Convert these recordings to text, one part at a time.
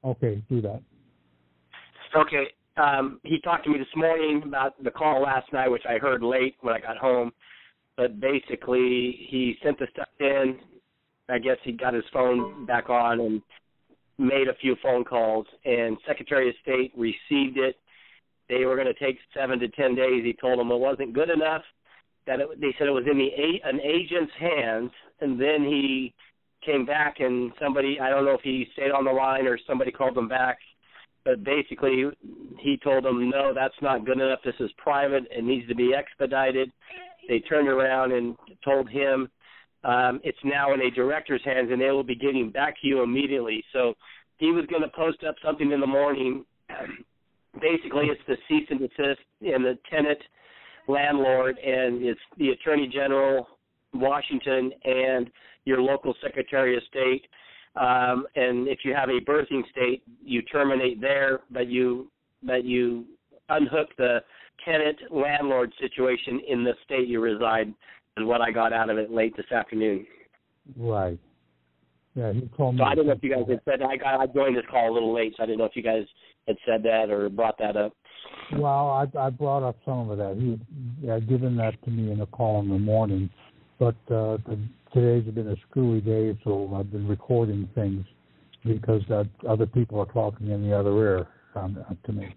Okay, do that. Okay. He talked to me this morning about the call last night, which I heard late when I got home. But basically, he sent the stuff in. I guess he got his phone back on and made a few phone calls, and Secretary of State received it. They were going to take 7 to 10 days. He told them it wasn't good enough. They said it was in an agent's hands, and then he came back and somebody, I don't know if he stayed on the line or somebody called him back, but basically he told them, no, that's not good enough. This is private. It needs to be expedited. They turned around and told him it's now in a director's hands, and they will be getting back to you immediately. So he was going to post up something in the morning. Basically, it's the cease and desist and the tenant landlord, and it's the Attorney General, Washington, and your local Secretary of State. And if you have a birthing state, you terminate there, but you unhook the tenant-landlord situation in the state you reside, and what I got out of it late this afternoon. Right. Yeah, he told me. So I don't know if you guys had said that. I joined this call a little late, so I didn't know if you guys had said that or brought that up. Well, I brought up some of that. He had given that to me in a call in the morning, but today's been a screwy day, so I've been recording things because other people are talking in the other ear to me.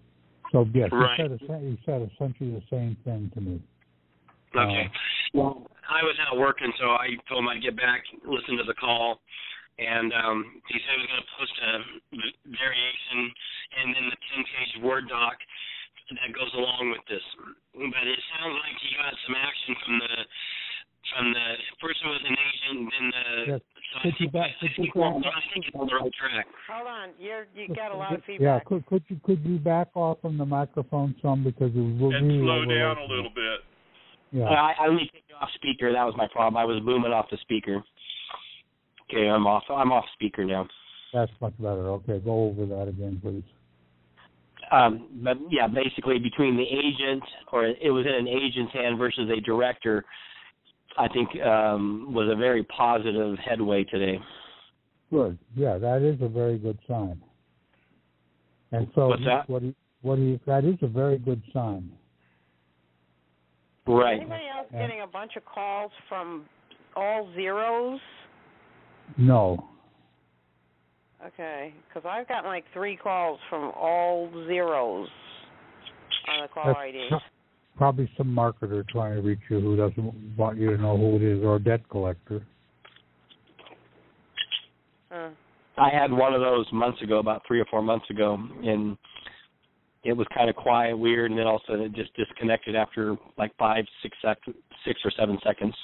So, yes, right. he said essentially the same thing to me. Okay. Well, I was out working, so I told him I'd get back, listen to the call, and he said he was going to post a variation and then the 10-page Word doc that goes along with this. But it sounds like he got some action from the first it was an agent, then the yes. So I think it's on the right track. Hold on, you got a lot of feedback. Yeah, could you back off from the microphone some because it will and slow down a little bit. Yeah. I only took you off speaker. That was my problem. I was booming off the speaker. Okay, I'm off speaker now. That's much better. Okay, go over that again, please. But yeah, basically between the agent, or it was in an agent's hand versus a director, I think was a very positive headway today. Good. Yeah, that is a very good sign. And so what's that? That is a very good sign. Right. Anybody else getting a bunch of calls from all zeros? No. Okay, because I've gotten like 3 calls from all zeros on the call ID. Probably some marketer trying to reach you who doesn't want you to know who it is, or a debt collector. I had one of those months ago, about 3 or 4 months ago, and it was kind of quiet, weird, and then all of a sudden it just disconnected after like 5, 6 or 7 seconds.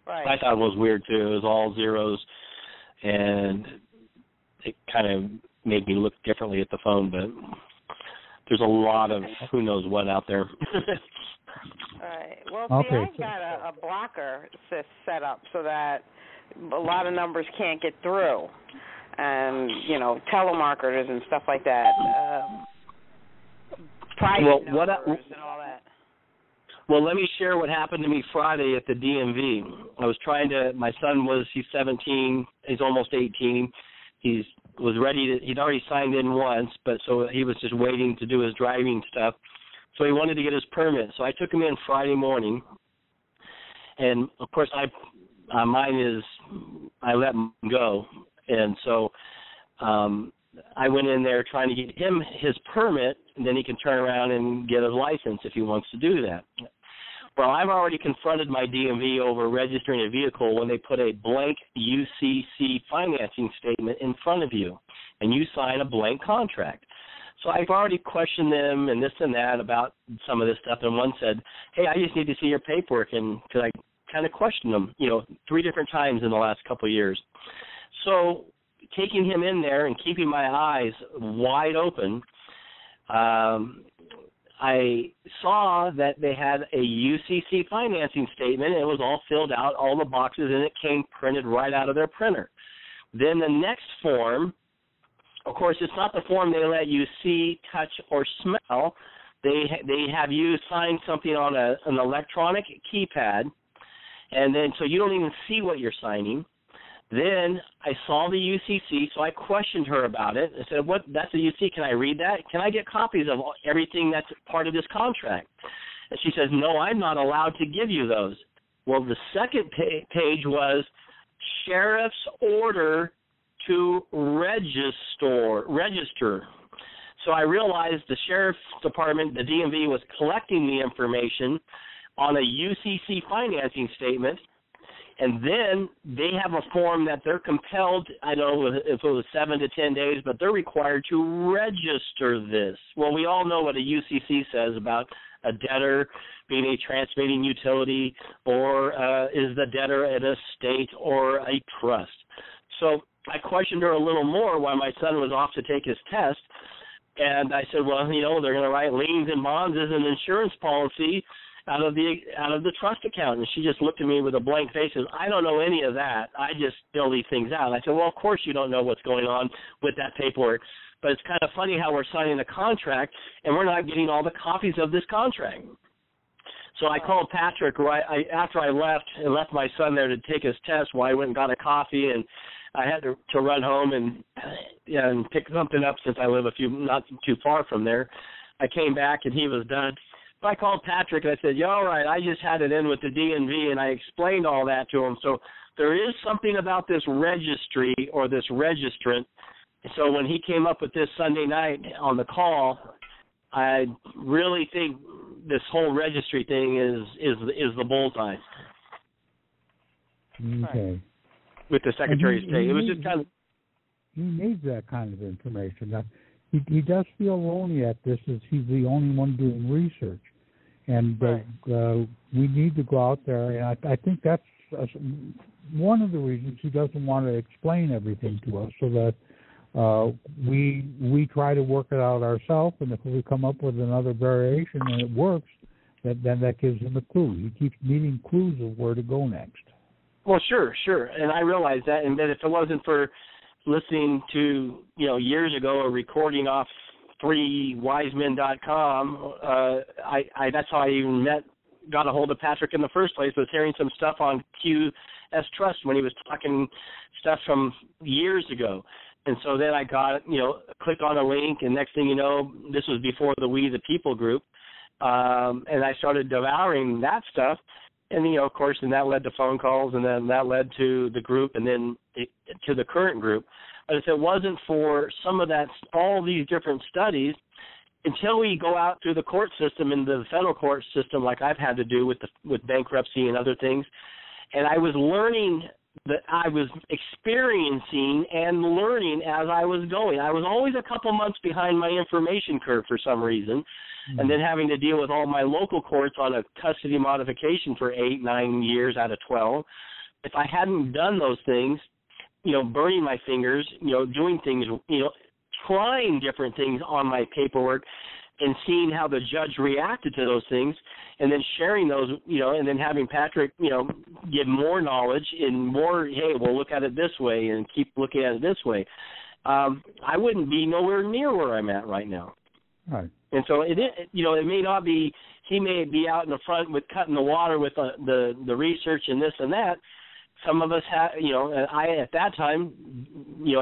Right. I thought it was weird too. It was all zeros, and it kind of made me look differently at the phone, but there's a lot of who knows what out there. Right. Well, see, I've got a blocker set up so that a lot of numbers can't get through, and, telemarketers and stuff like that, private numbers and all that. Well, let me share what happened to me Friday at the DMV. I was my son he's 17, he's almost 18. He'd already signed in once, but so he was just waiting to do his driving stuff. So he wanted to get his permit. So I took him in Friday morning, and of course I let him go, and so I went in there trying to get him his permit, and then he can turn around and get his license if he wants to do that. Well, I've already confronted my DMV over registering a vehicle when they put a blank UCC financing statement in front of you, and you sign a blank contract. So I've already questioned them and this and that about some of this stuff, and one said, hey, I just need to see your paperwork, and because I kind of questioned them, 3 different times in the last couple of years. So taking him in there and keeping my eyes wide open, I saw that they had a UCC financing statement. It was all filled out, all the boxes, and it came printed right out of their printer. Then the next form, of course, it's not the form they let you see, touch, or smell. They have you sign something on an electronic keypad, and then so you don't even see what you're signing. Then I saw the UCC, so I questioned her about it. I said, "What? That's a UCC. Can I read that? Can I get copies of everything that's part of this contract?" And she says, "No, I'm not allowed to give you those." Well, the second page was sheriff's order to register. So I realized the sheriff's department, the DMV, was collecting the information on a UCC financing statement, and then they have a form that they're compelled, I don't know if it was 7 to 10 days, but they're required to register this. Well, we all know what a UCC says about a debtor being a transmitting utility, or is the debtor an estate or a trust. So I questioned her a little more while my son was off to take his test, and I said, well, you know, they're going to write liens and bonds as an insurance policy out of the trust account. And she just looked at me with a blank face and said, I don't know any of that. I just fill these things out. And I said, well, of course you don't know what's going on with that paperwork. But it's kind of funny how we're signing a contract and we're not getting all the copies of this contract. So I called Patrick after I left my son there to take his test while I went and got a coffee, and I had to run home and pick something up since I live not too far from there. I came back and he was done. I called Patrick and I said, all right, I just had it in with the DMV, and I explained all that to him. So there is something about this registry or this registrant. So when he came up with this Sunday night on the call, I really think this whole registry thing is the bullseye. Okay. With the Secretary of State. It was just kind of... He needs that kind of information. Now, he does feel lonely at this, as he's the only one doing research. And we need to go out there, and I think that's one of the reasons he doesn't want to explain everything to us, so that we try to work it out ourselves, and if we come up with another variation and it works, then that gives him a clue. He keeps needing clues of where to go next. Well, sure, and I realize that, and that if it wasn't for listening to, years ago, a recording off 3wisemen.com, that's how I even got a hold of Patrick in the first place, was hearing some stuff on QS Trust when he was talking stuff from years ago. And so then I got, clicked on a link, and next thing you know, this was before the We the People group, and I started devouring that stuff. And, of course, and that led to phone calls, and then that led to the group, and then to the current group. But if it wasn't for some of that, all these different studies, until we go out through the court system and the federal court system, like I've had to do with bankruptcy and other things, and I was learning that I was experiencing and learning as I was going. I was always a couple months behind my information curve for some reason, and then having to deal with all my local courts on a custody modification for 8-9 years out of 12. If I hadn't done those things, burning my fingers, doing things, trying different things on my paperwork and seeing how the judge reacted to those things, and then sharing those, and then having Patrick, give more knowledge and more, hey, we'll look at it this way and keep looking at it this way. I wouldn't be nowhere near where I'm at right now. Right. And so it may not be, he may be out in the front with cutting the water with the research and this and that. Some of us had, I at that time,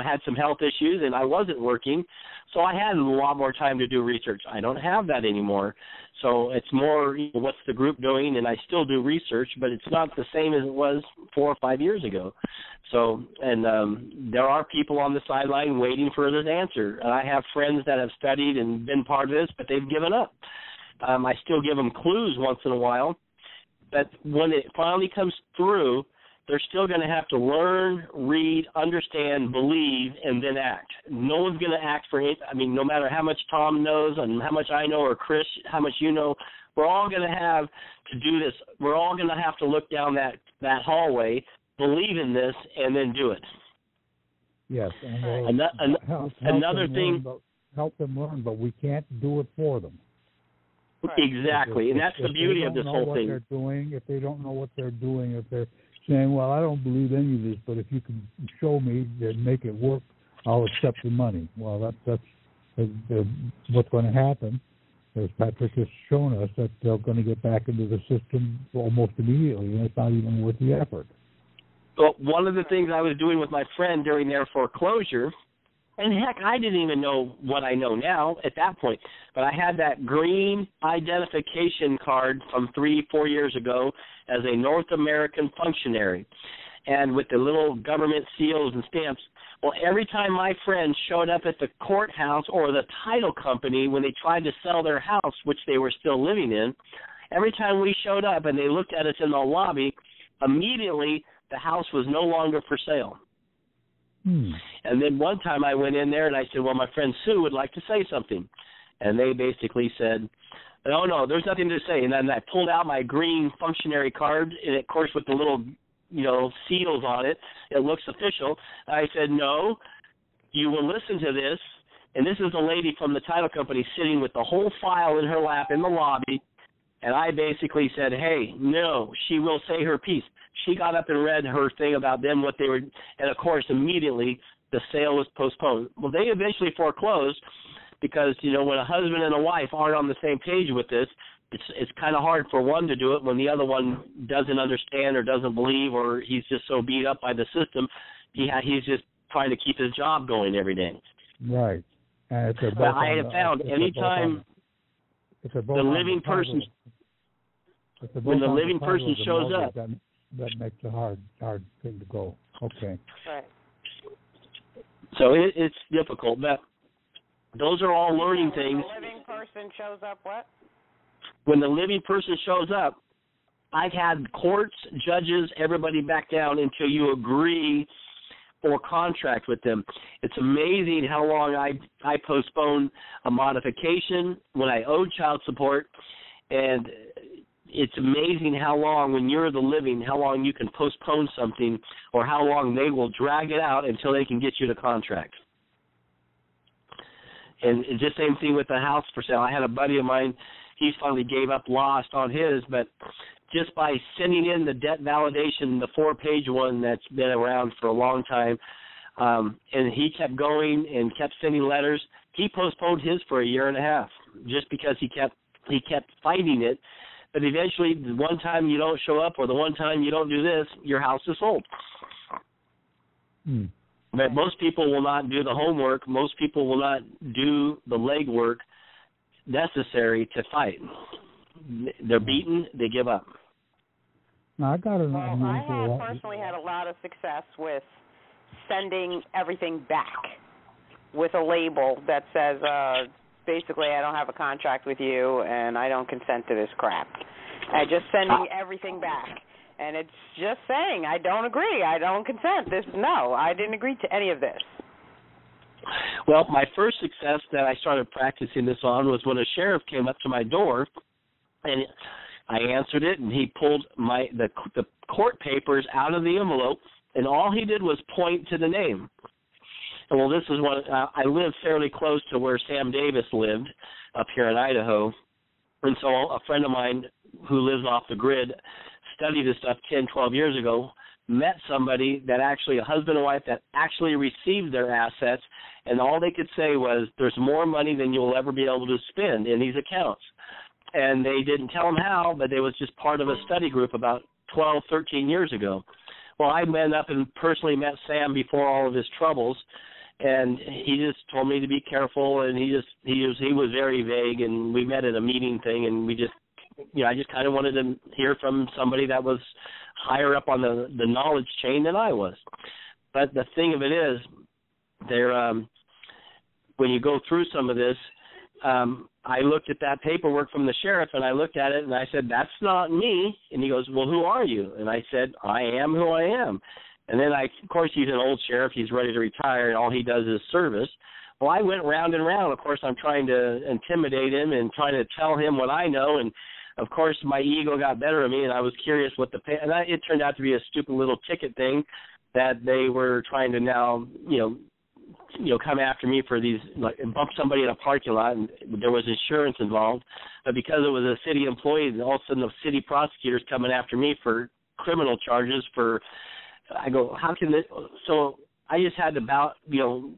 had some health issues and I wasn't working, so I had a lot more time to do research. I don't have that anymore. So it's more, what's the group doing, and I still do research, but it's not the same as it was 4 or 5 years ago. So, and there are people on the sideline waiting for this answer. And I have friends that have studied and been part of this, but they've given up. I still give them clues once in a while, but when it finally comes through, they're still going to have to learn, read, understand, believe, and then act. No one's going to act for it. I mean, no matter how much Tom knows and how much I know, or Chris, how much you know, we're all going to have to do this. We're all going to have to look down that hallway, believe in this, and then do it. Yes. And another thing. Help them learn, but we can't do it for them. Exactly, and that's the beauty of this whole thing. If they don't know what they're doing, if they're saying, well, I don't believe any of this, but if you can show me and make it work, I'll accept the money. Well, that's what's going to happen, as Patrick has shown us, that they're going to get back into the system almost immediately, and it's not even worth the effort. But one of the things I was doing with my friend during their foreclosure, and heck, I didn't even know what I know now at that point, but I had that green identification card from 3-4 years ago as a North American functionary, and with the little government seals and stamps. Well, every time my friends showed up at the courthouse or the title company when they tried to sell their house, which they were still living in, every time we showed up and they looked at us in the lobby, immediately the house was no longer for sale. And then one time I went in there and I said, well, my friend Sue would like to say something. And they basically said, no, there's nothing to say. And then I pulled out my green functionary card, and of course with the little, seals on it, it looks official. I said, no, you will listen to this. And this is a lady from the title company sitting with the whole file in her lap in the lobby. And I basically said, hey, no, she will say her piece. She got up and read her thing about them, what they were, and of course, immediately the sale was postponed. Well, they eventually foreclosed because, when a husband and a wife aren't on the same page with this, it's kind of hard for one to do it when the other one doesn't understand or doesn't believe, or he's just so beat up by the system, he's just trying to keep his job going every day. Right. And but I have found anytime the living person, when the living person shows up, that makes a hard thing to go. Okay. Right. So it's difficult, but those are all learning things. When the living person shows up, what? When the living person shows up, I've had courts, judges, everybody back down until you agree or contract with them. It's amazing how long I postponed a modification when I owed child support, and it's amazing how long, when you're the living, how long you can postpone something or how long they will drag it out until they can get you to contract. And it's the same thing with the house for sale. I had a buddy of mine, he finally gave up, lost on his, but just by sending in the debt validation, the 4-page one that's been around for a long time, and he kept going and kept sending letters, he postponed his for 1.5 years just because he kept fighting it. But eventually, the one time you don't show up or the one time you don't do this, your house is sold. But most people will not do the homework. Most people will not do the legwork necessary to fight. They're beaten, they give up. Now, I personally had a lot of success with sending everything back with a label that says, basically, I don't have a contract with you and I don't consent to this crap. Just sending everything back. And it's just saying, I don't agree, I don't consent. I didn't agree to any of this. Well, my first success that I started practicing this on was when a sheriff came up to my door, and I answered it, and he pulled the court papers out of the envelope, and all he did was point to the name. And well, this is what I live fairly close to where Sam Davis lived up here in Idaho, and so a friend of mine who lives off the grid studied this stuff 10, 12 years ago, met somebody that actually, a husband and wife that actually received their assets, and all they could say was, there's more money than you'll ever be able to spend in these accounts. And they didn't tell them how, but it was just part of a study group about 12, 13 years ago. Well, I went up and personally met Sam before all of his troubles, and he just told me to be careful, and he was very vague, and we met at a meeting thing, and we just, I just kind of wanted to hear from somebody that was higher up on the knowledge chain than I was. But the thing of it is, when you go through some of this, I looked at that paperwork from the sheriff, and I looked at it, and I said, that's not me. And he goes, well, who are you? And I said, I am who I am. And then, of course, he's an old sheriff. He's ready to retire, and all he does is service. Well, I went round and round. Of course, I'm trying to intimidate him and trying to tell him what I know. And, of course, my ego got better of me, and I was curious what it turned out to be a stupid little ticket thing that they were trying to now, come after me for these, like, bump somebody in a parking lot, and there was insurance involved. But because it was a city employee, all of a sudden the city prosecutor's coming after me for criminal charges I go, how can this? So I just had to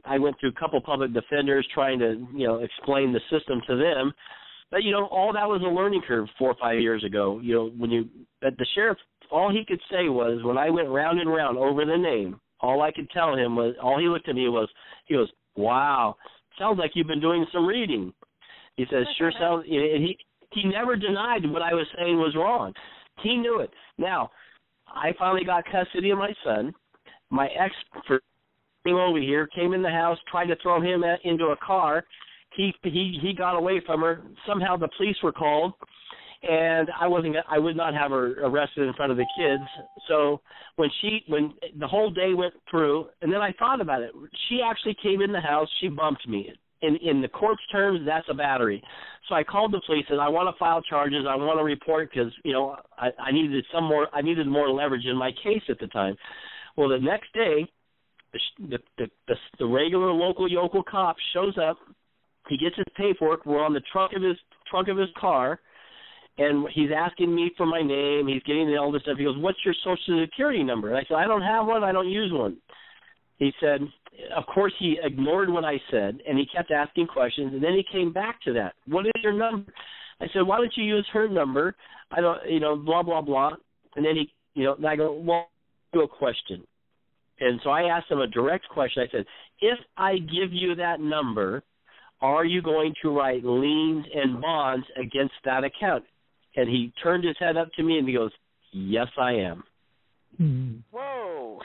I went through a couple public defenders trying to, explain the system to them. But, all that was a learning curve 4 or 5 years ago. But the sheriff all he could say was, when I went round and round over the name, all I could tell him was, all he looked at me was, he goes, wow, sounds like you've been doing some reading. He says, sure sounds, and he never denied what I was saying was wrong. He knew it. Now, I finally got custody of my son. My ex came over here, came in the house, tried to throw him into a car. He got away from her. Somehow the police were called, and I would not have her arrested in front of the kids. So when the whole day went through, and then I thought about it, she actually came in the house. She bumped me. In the court's terms, that's a battery. So I called the police and I want to file charges. I want to report because I needed more leverage in my case at the time. Well, the next day, the regular local yokel cop shows up. He gets his paperwork. We're on the trunk of his car, and he's asking me for my name. He's getting all this stuff. He goes, "What's your Social Security number?" And I said, "I don't have one. I don't use one." He said, of course, he ignored what I said, and he kept asking questions, and then he came back to that. "What is your number?" I said, "Why don't you use her number?" I don't, blah, blah, blah. And then and I go, "Well, do a question." And so I asked him a direct question. I said, "If I give you that number, are you going to write liens and bonds against that account?" And he turned his head up to me and he goes, "Yes, I am." Whoa.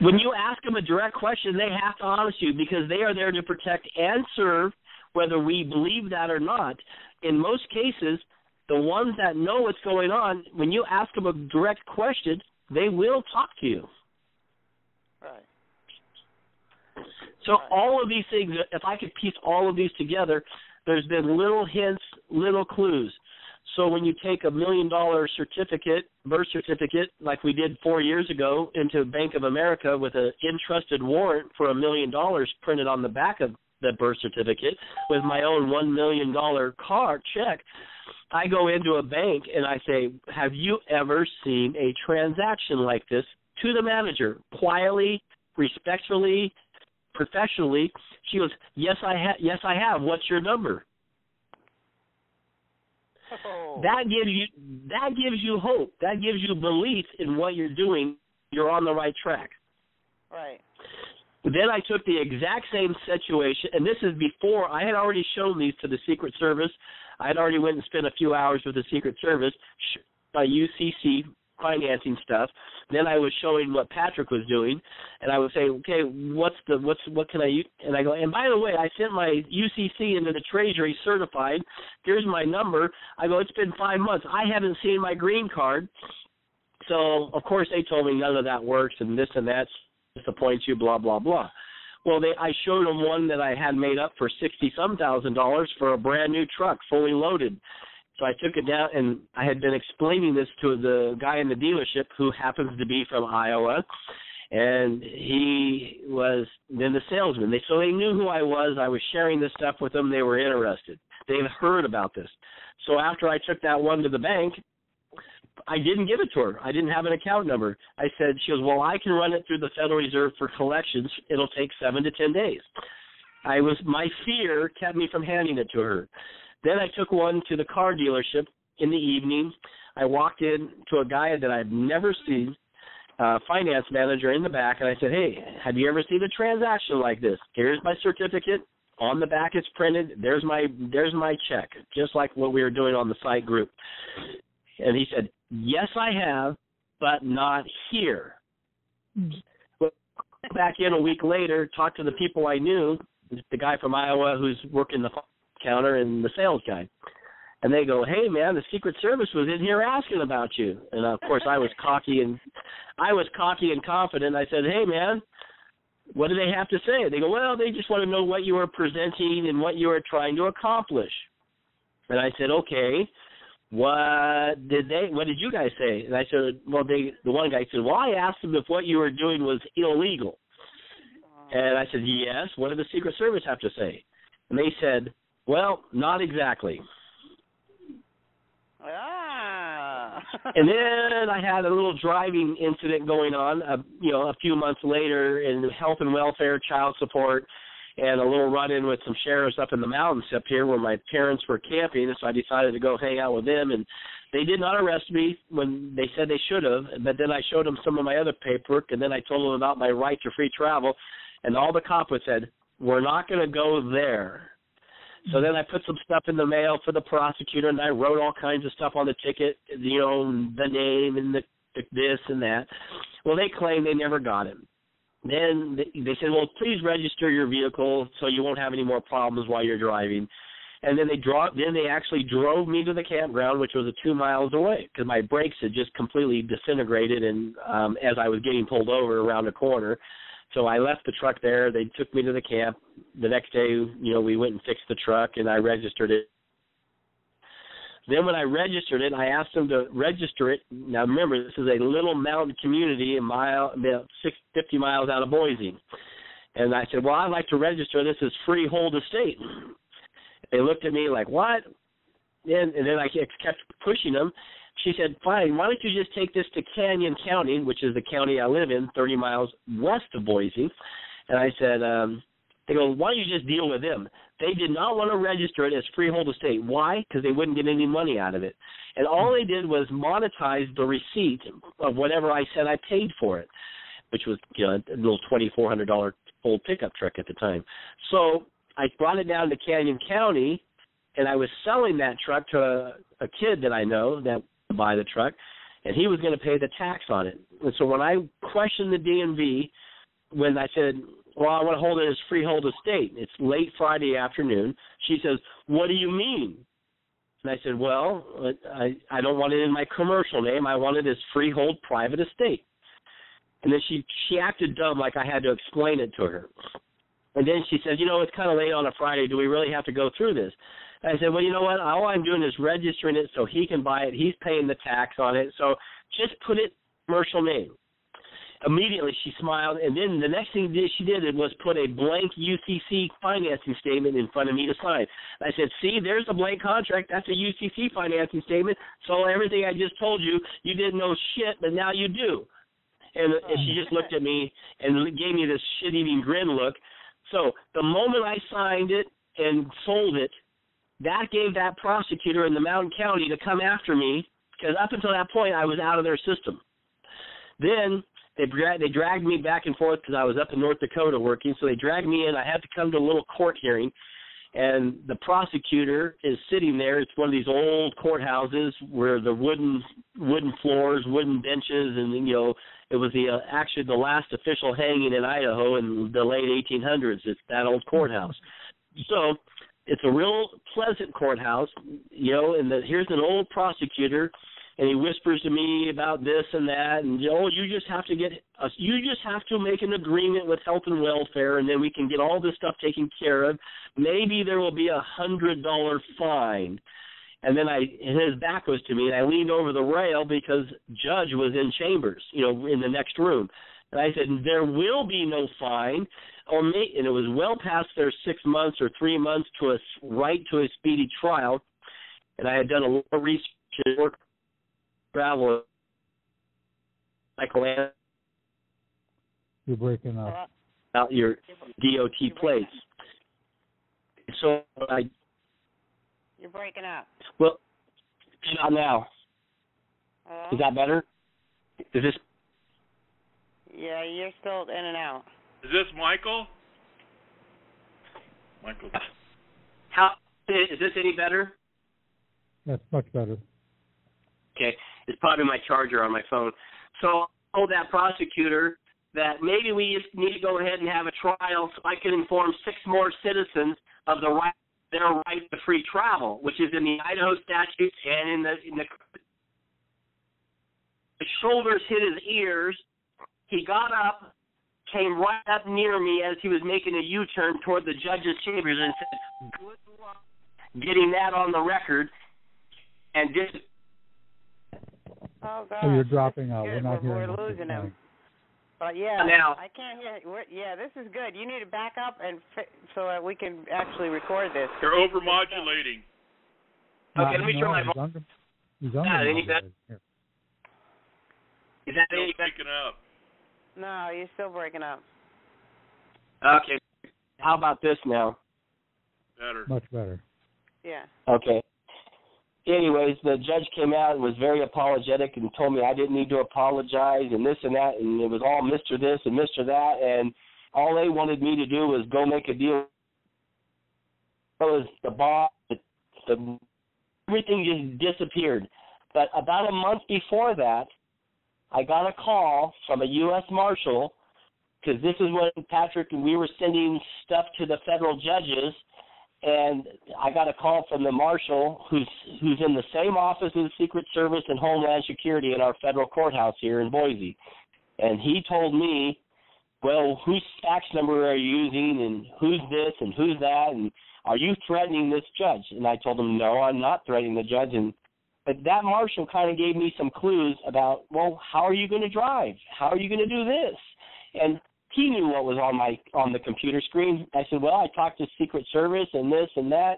When you ask them a direct question, they have to honor you because they are there to protect and serve, whether we believe that or not. In most cases, the ones that know what's going on, when you ask them a direct question, they will talk to you. Right. So all of these things, if I could piece all of these together, there's been little hints, little clues. So when you take $1 million birth certificate, like we did 4 years ago, into Bank of America with an entrusted warrant for $1 million printed on the back of the birth certificate with my own $1 million card check, I go into a bank and I say, "Have you ever seen a transaction like this?" To the manager, quietly, respectfully, professionally. She goes, "Yes, I have. Yes, I have. What's your number?" Oh. That gives you hope. That gives you belief in what you're doing. You're on the right track. Right. Then I took the exact same situation, and this is before I had already shown these to the Secret Service. I had already went and spent a few hours with the Secret Service, my UCC financing stuff. Then I was showing what Patrick was doing, and I would say, "Okay, what can I use?" And I go, "And by the way, I sent my UCC into the Treasury certified. Here's my number." I go, "It's been 5 months. I haven't seen my green card." So of course they told me none of that works and this and that disappoints you, blah blah blah. Well, I showed them one that I had made up for $60,000 for a brand new truck, fully loaded. So I took it down, and I had been explaining this to the guy in the dealership who happens to be from Iowa, and he was then the salesman. So they knew who I was. I was sharing this stuff with them. They were interested. They had heard about this. So after I took that one to the bank, I didn't give it to her. I didn't have an account number. I said, she goes, "Well, I can run it through the Federal Reserve for collections. It'll take 7 to 10 days. My fear kept me from handing it to her. Then I took one to the car dealership in the evening. I walked in to a guy that I've never seen, finance manager in the back, and I said, "Hey, have you ever seen a transaction like this? Here's my certificate. On the back it's printed. There's my check," just like what we were doing on the site group. And he said, "Yes, I have, but not here." Well, back in a week later, talked to the people I knew, the guy from Iowa who's working the counter and the sales guy. And they go, "Hey, man, the Secret Service was in here asking about you." And, of course, I was cocky and confident. I said, "Hey, man, what do they have to say?" They go, "Well, they just want to know what you were presenting and what you were trying to accomplish." And I said, "Okay, what did you guys say?" And I said, "Well, the one guy said, well, I asked them if what you were doing was illegal." And I said, "Yes, what did the Secret Service have to say?" And they said, "Well, not exactly." And then I had a little driving incident going on, a few months later in health and welfare, child support, and a little run-in with some sheriffs up in the mountains up here where my parents were camping. So I decided to go hang out with them, and They did not arrest me when they said they should have, but then I showed them some of my other paperwork, and then I told them about my right to free travel, and all the cops said, we're not going to go there. So then I put some stuff in the mail for the prosecutor, and I wrote all kinds of stuff on the ticket, you know, the name and the this and that. Well, they claim they never got him. Then they said, well, please register your vehicle so you won't have any more problems while you're driving. And then they actually drove me to the campground, which was 2 miles away, because my brakes had just completely disintegrated, and as I was getting pulled over around the corner. So I left the truck there. They took me to the camp. The next day, you know, we went and fixed the truck, and I registered it. Then when I registered it, I asked them to register it. Now, remember, this is a little mountain community about 50 miles out of Boise. And I said, well, I'd like to register this as freehold estate. They looked at me like, what? And then I kept pushing them. She said, fine, why don't you just take this to Canyon County, which is the county I live in, 30 miles west of Boise. And I said, they go, why don't you just deal with them? They did not want to register it as freehold estate. Why? Because they wouldn't get any money out of it. And all they did was monetize the receipt of whatever I said I paid for it, which was, you know, a little $2,400 old pickup truck at the time. So I brought it down to Canyon County, and I was selling that truck to a kid that I know that would buy the truck, and he was going to pay the tax on it. And so when I questioned the DMV, when I said, well, I want to hold it as freehold estate, it's late Friday afternoon, she says, what do you mean? And I said, well, I don't want it in my commercial name. I want it as freehold private estate. And then she acted dumb, like I had to explain it to her. And then she said, you know, it's kind of late on a Friday. Do we really have to go through this? And I said, well, you know what? All I'm doing is registering it so he can buy it. He's paying the tax on it. So just put it commercial name. Immediately she smiled, and then the next thing she did was put a blank UCC financing statement in front of me to sign. I said, see, there's a blank contract. That's a UCC financing statement. So everything I just told you, you didn't know shit, but now you do. And she just looked at me and gave me this shit-eating grin look. So the moment I signed it and sold it, that gave that prosecutor in the Mountain County to come after me, because up until that point I was out of their system. Then they dragged me back and forth because I was up in North Dakota working, so they dragged me in. I had to come to a little court hearing, and the prosecutor is sitting there. It's one of these old courthouses where the wooden floors, wooden benches, and, you know, it was actually the last official hanging in Idaho in the late 1800s. It's that old courthouse. So it's a real pleasant courthouse, you know, and here's an old prosecutor, and he whispers to me about this and that, and, oh, you just have to make an agreement with health and welfare, and then we can get all this stuff taken care of. Maybe there will be $100 fine. And then his back was to me, and I leaned over the rail because Judge was in chambers, you know, in the next room. And I said, there will be no fine, and it was well past their 6 months or 3 months to a right to a speedy trial. And I had done a lot of research and work travel. Michael, you're breaking up. About your DOT plates. So You're breaking up. Well, not now. Hello? Is that better? Is this? Yeah, you're still in and out. Is this Michael? Michael. How is this any better? That's much better. Okay, it's probably my charger on my phone. So I told that prosecutor that maybe we just need to go ahead and have a trial so I can inform 6 more citizens of their right to free travel, which is in the Idaho statutes and in the shoulders hit his ears. He got up, came right up near me as he was making a U-turn toward the judge's chambers and said, good luck getting that on the record. And just... Oh, God. Oh, you're dropping out. We're not hearing We're losing him. But, yeah, now, I can't hear. Yeah, this is good. You need to back up so that we can actually record this. You're overmodulating. Okay, let me turn my phone. He's under. Is that Still breaking up. No, you're still breaking up. Okay. How about this now? Better. Much better. Yeah. Okay. anyways, the judge came out and was very apologetic and told me I didn't need to apologize and this and that, and it was all Mr. This and Mr. That, and all they wanted me to do was go make a deal. It was the boss, everything just disappeared. But about a month before that, I got a call from a U.S. Marshal, because this is when Patrick and we were sending stuff to the federal judges, and I got a call from the Marshal who's in the same office as the Secret Service and Homeland Security in our federal courthouse here in Boise. And he told me, well, whose fax number are you using, and who's this and who's that, and are you threatening this judge? And I told him, no, I'm not threatening the judge. But that Marshal kind of gave me some clues about, well, how are you going to drive? How are you going to do this? And he knew what was on the computer screen. I said, well, I talked to Secret Service and this and that.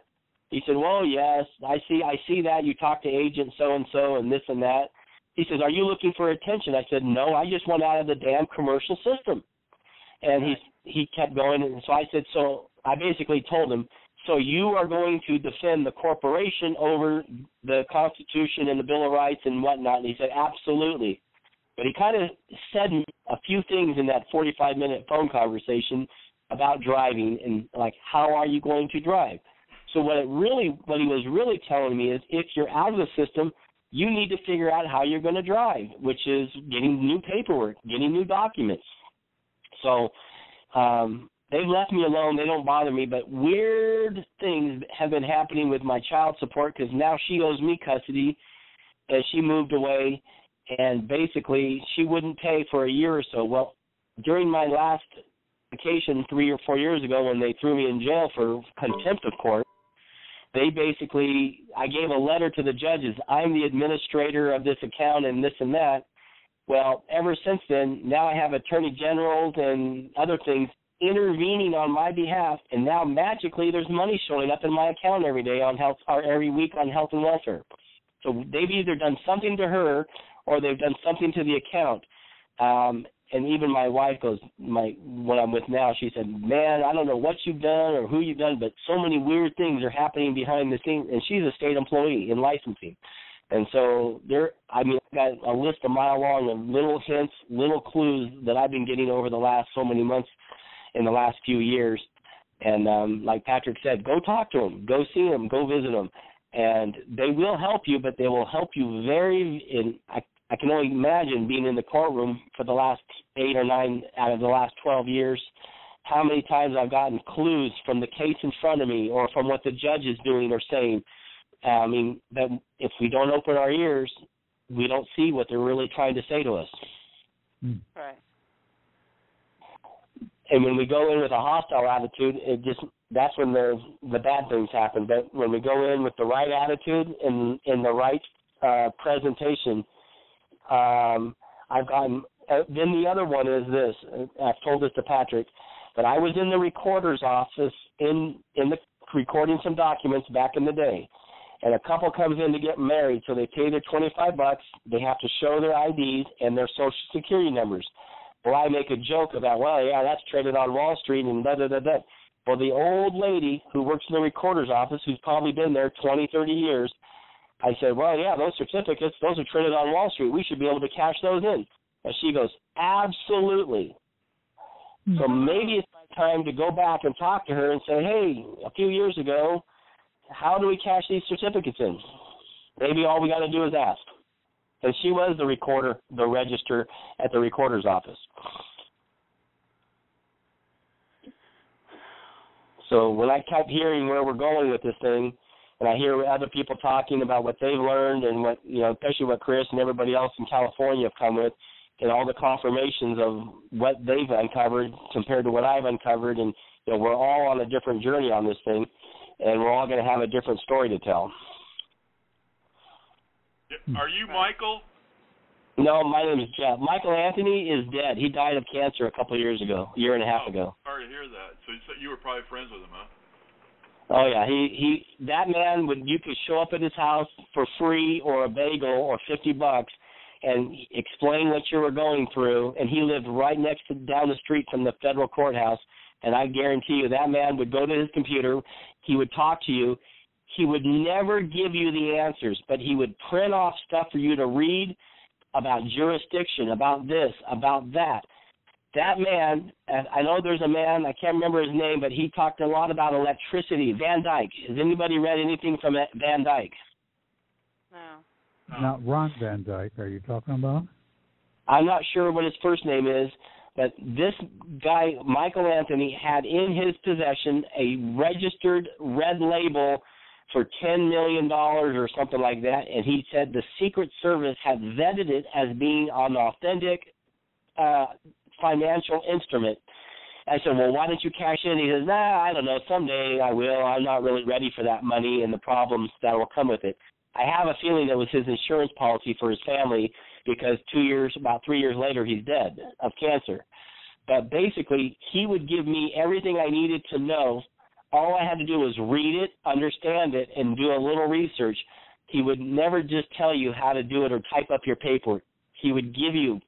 He said, well, yes, I see that. You talked to Agent so-and-so and this and that. He says, are you looking for attention? I said, no, I just want out of the damn commercial system. And he kept going. And so I said, so I basically told him, so you are going to defend the corporation over the Constitution and the Bill of Rights and whatnot? And he said, absolutely. But he kind of said a few things in that 45-minute phone conversation about driving and, like, how are you going to drive? So what he was really telling me is if you're out of the system, you need to figure out how you're going to drive, which is getting new paperwork, getting new documents. So they've left me alone. They don't bother me, but weird things have been happening with my child support because now she owes me custody as she moved away, and basically she wouldn't pay for a year or so. Well, during my last vacation 3 or 4 years ago when they threw me in jail for contempt of court, I gave a letter to the judges. I'm the administrator of this account and this and that. Well, ever since then, now I have attorney generals and other things intervening on my behalf, and now magically there's money showing up in my account every day on health, or every week on health and welfare. So they've either done something to her or they've done something to the account. And even my wife goes, what I'm with now, she said, man, I don't know what you've done or who you've done, but so many weird things are happening behind the scenes. And she's a state employee in licensing. And so I've got a list a mile long of little hints, little clues that I've been getting over the last so many months in the last few years. And like Patrick said, go talk to them, go see them, go visit them. And they will help you, but they will help you I can only imagine being in the courtroom for the last 8 or 9 out of the last 12 years, how many times I've gotten clues from the case in front of me or from what the judge is doing or saying. That if we don't open our ears, we don't see what they're really trying to say to us. Right. And when we go in with a hostile attitude, that's when the bad things happen. But when we go in with the right attitude and the right presentation, I've gotten. Then the other one is this. I've told this to Patrick, that I was in the recorder's office in the recording some documents back in the day, and a couple comes in to get married, so they pay their $25. They have to show their IDs and their Social Security numbers. Well, I make a joke about, well, yeah, that's traded on Wall Street and da-da-da-da. Well, the old lady who works in the recorder's office, who's probably been there 20, 30 years, I said, well, yeah, those certificates, those are traded on Wall Street. We should be able to cash those in. And she goes, absolutely. So maybe it's my time to go back and talk to her and say, hey, a few years ago, how do we cash these certificates in? Maybe all we got to do is ask. And she was the register at the recorder's office. So when I kept hearing where we're going with this thing, and I hear other people talking about what they've learned and what, especially what Chris and everybody else in California have come with, and all the confirmations of what they've uncovered compared to what I've uncovered, and we're all on a different journey on this thing, and we're all going to have a different story to tell. Are you Michael? No, my name is Jeff. Michael Anthony is dead. He died of cancer a couple of years ago, a year and a half ago. Sorry to hear that. So you were probably friends with him, huh? Oh yeah, that man you could show up at his house for free or a bagel or $50 and explain what you were going through, and he lived right down the street from the federal courthouse, and I guarantee you that man would go to his computer, he would talk to you, he would never give you the answers, but he would print off stuff for you to read about jurisdiction, about this, about that. That man, I know there's a man, I can't remember his name, but he talked a lot about electricity. Van Dyke. Has anybody read anything from Van Dyke? No. Not Ron Van Dyke, are you talking about? I'm not sure what his first name is, but this guy, Michael Anthony, had in his possession a registered red label for $10 million or something like that, and he said the Secret Service had vetted it as being an authentic financial instrument. I said, well, why don't you cash in? He says, nah, I don't know. Someday I will. I'm not really ready for that money and the problems that will come with it. I have a feeling that was his insurance policy for his family because about 3 years later, he's dead of cancer. But basically, he would give me everything I needed to know. All I had to do was read it, understand it, and do a little research. He would never just tell you how to do it or type up your paperwork. He would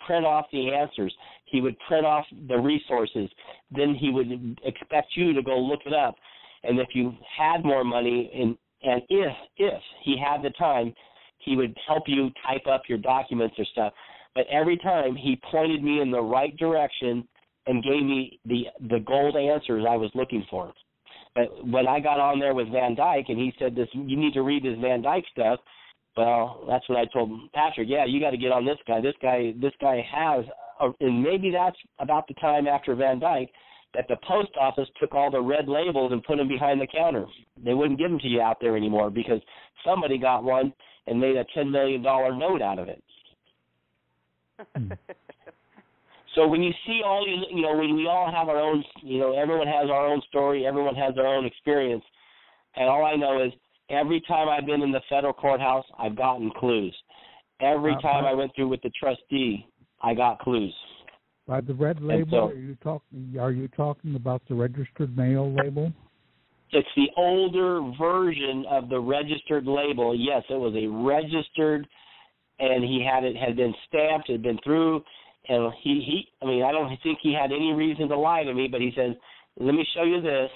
print off the answers. He would print off the resources. Then he would expect you to go look it up. And if you had more money, and if he had the time, he would help you type up your documents or stuff. But every time he pointed me in the right direction and gave me the gold answers I was looking for. But when I got on there with Van Dyke and he said, you need to read this Van Dyke stuff, well, that's when I told Patrick, yeah, you got to get on this guy. This guy has, and maybe that's about the time after Van Dyke that the post office took all the red labels and put them behind the counter. They wouldn't give them to you out there anymore because somebody got one and made a $10 million note out of it. So when you see all these, when we all have our own, everyone has our own story, everyone has their own experience, and all I know is every time I've been in the federal courthouse, I've gotten clues. Every time I went through with the trustee, I got clues. By the red label, are you talking about the registered mail label? It's the older version of the registered label. Yes, it was a registered, and it had been stamped, it had been through. And I don't think he had any reason to lie to me, but he says, let me show you this.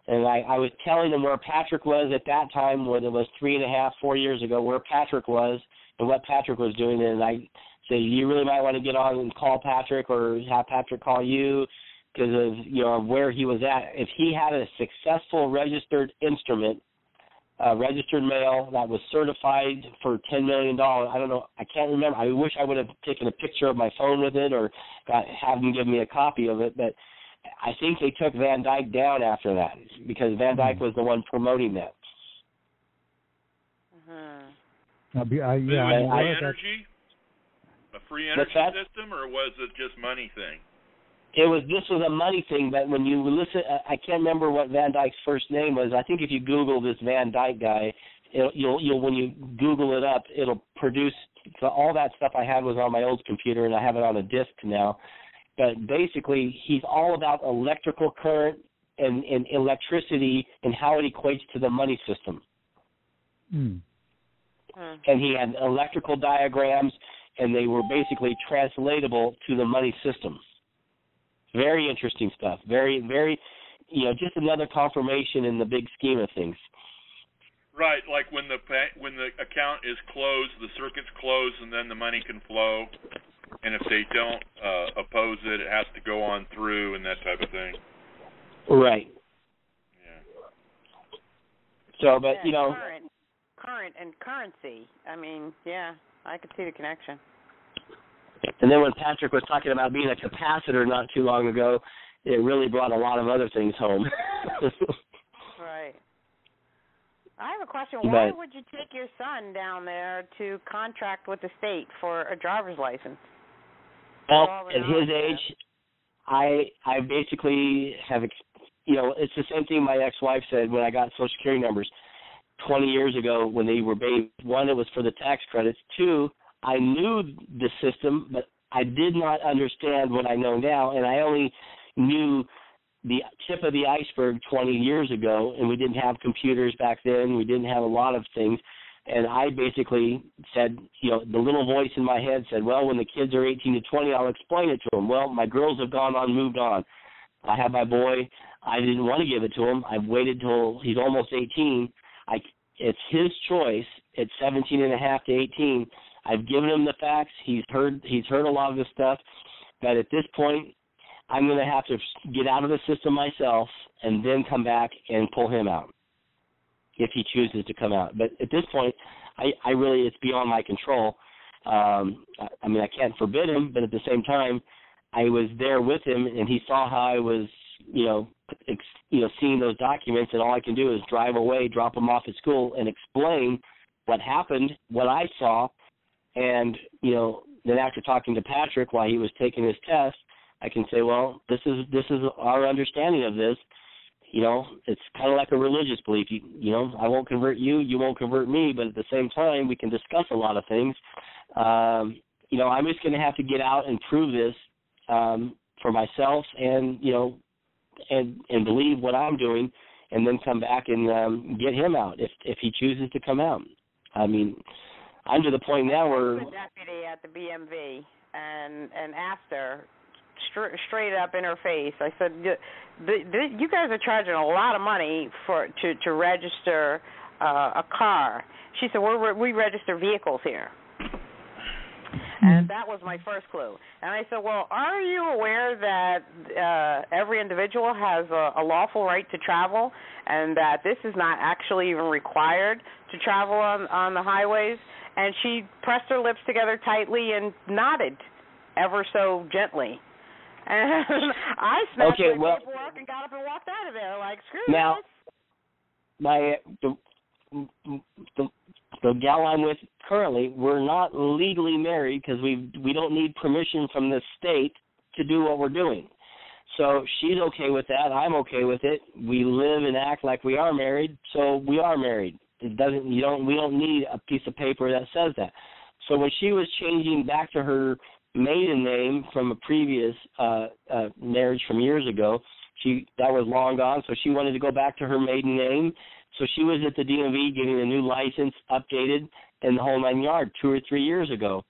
And I was telling him where Patrick was at that time, when it was 3.5, 4 years ago, where Patrick was and what Patrick was doing. And I said, you really might want to get on and call Patrick or have Patrick call you because of, where he was at. If he had a successful registered instrument, registered mail that was certified for $10 million. I don't know. I can't remember. I wish I would have taken a picture of my phone with it or have them give me a copy of it. But I think they took Van Dyke down after that because Van Dyke was the one promoting that. Free energy? A free energy system, or was it just money thing? This was a money thing, but when you listen, I can't remember what Van Dyke's first name was. I think if you Google this Van Dyke guy, you'll when you Google it up, it'll produce all that stuff I had was on my old computer, and I have it on a disc now. But basically, he's all about electrical current and electricity and how it equates to the money system. And he had electrical diagrams, and they were basically translatable to the money system. Very interesting stuff. Very, very, just another confirmation in the big scheme of things. Right, like when the account is closed, the circuit's closed, and then the money can flow. And if they don't oppose it, it has to go on through and that type of thing. Right. Yeah. So, but current and currency. I mean, yeah, I could see the connection. And then when Patrick was talking about being a capacitor not too long ago, it really brought a lot of other things home. Right. I have a question. Why would you take your son down there to contract with the state for a driver's license? Well, at his age, I basically have, it's the same thing my ex-wife said when I got Social Security numbers 20 years ago when they were babies. One, it was for the tax credits. Two, I knew the system, but I did not understand what I know now, and I only knew the tip of the iceberg 20 years ago, and we didn't have computers back then. We didn't have a lot of things, and I basically said, the little voice in my head said, well, when the kids are 18 to 20, I'll explain it to them. Well, my girls have gone on, moved on. I have my boy. I didn't want to give it to him. I've waited till he's almost 18. It's his choice at 17 and a half to 18. I've given him the facts. He's heard a lot of this stuff. But at this point, I'm going to have to get out of the system myself and then come back and pull him out if he chooses to come out. But at this point, I really, it's beyond my control. I mean, I can't forbid him, but at the same time, I was there with him, and he saw how I was, seeing those documents, and all I can do is drive away, drop him off at school, and explain what happened, what I saw, and, then after talking to Patrick while he was taking his test, I can say, well, this is our understanding of this. It's kind of like a religious belief. I won't convert you, you won't convert me, but at the same time, we can discuss a lot of things. I'm just going to have to get out and prove this for myself, and and believe what I'm doing, and then come back and get him out if he chooses to come out. I mean, I'm to the point now where the deputy at the BMV and asked her straight up in her face. I said, you guys are charging a lot of money to register a car. She said, we register vehicles here. And that was my first clue. And I said, well, are you aware that every individual has a lawful right to travel, and that this is not actually even required to travel on the highways? And she pressed her lips together tightly and nodded ever so gently. And I snapped my paperwork and got up and walked out of there like, screw now, the gal I'm with currently, we're not legally married because we don't need permission from the state to do what we're doing. So she's okay with that. I'm okay with it. We live and act like we are married, so we are married. We don't need a piece of paper that says that. So when she was changing back to her maiden name from a previous marriage from years ago, that was long gone, so she wanted to go back to her maiden name. So she was at the DMV getting a new license updated and the whole 9 yards 2 or 3 years ago.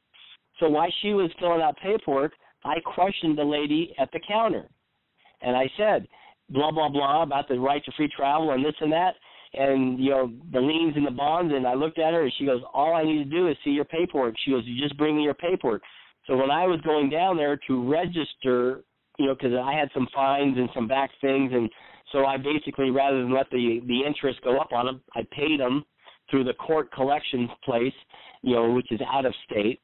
So while she was filling out paperwork, I questioned the lady at the counter. And I said, blah, blah, blah, about the right to free travel and this and that, and, the liens and the bonds. And I looked at her, and she goes, all I need to do is see your paperwork. She goes, you just bring me your paperwork. So when I was going down there to register, because I had some fines and some back things, and so I basically, rather than let the interest go up on them, I paid them through the court collection place, which is out of state.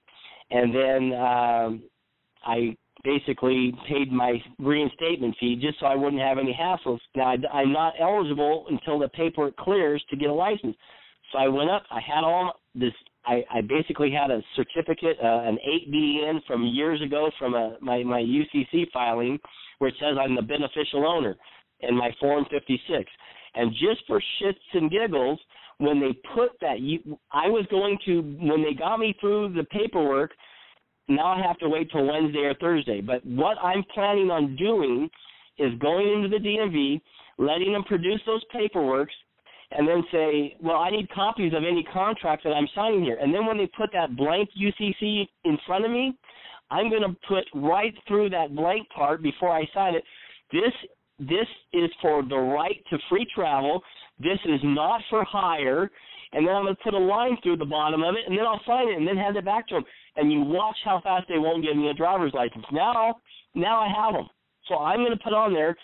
And then I basically paid my reinstatement fee just so I wouldn't have any hassles. Now, I'm not eligible until the paperwork clears to get a license. So I went up. I had all this. I basically had a certificate, an 8BN from years ago from my UCC filing where it says I'm the beneficial owner in my Form 56. And just for shits and giggles, when they put that, when they got me through the paperwork, now I have to wait till Wednesday or Thursday. But what I'm planning on doing is going into the DMV, letting them produce those paperworks, and then say, well, I need copies of any contract that I'm signing here. And then when they put that blank UCC in front of me, I'm going to put right through that blank part before I sign it, this is for the right to free travel. This is not for hire. And then I'm going to put a line through the bottom of it, and then I'll sign it and then hand it back to them. And you watch how fast they won't give me a driver's license. Now I have them. So I'm going to put on there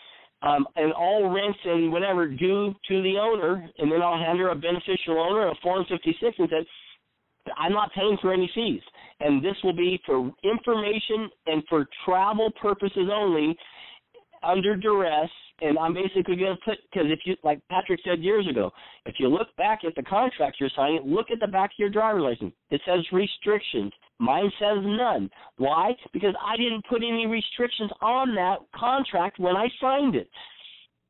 and all rents and whatever due to the owner, and then I'll hand her a beneficial owner, a Form 56, and say, I'm not paying for any fees. And this will be for information and for travel purposes only, under duress. And I'm basically going to put, because if you, like Patrick said years ago, if you look back at the contract you're signing, look at the back of your driver's license. It says restrictions. Mine says none. Why? Because I didn't put any restrictions on that contract when I signed it.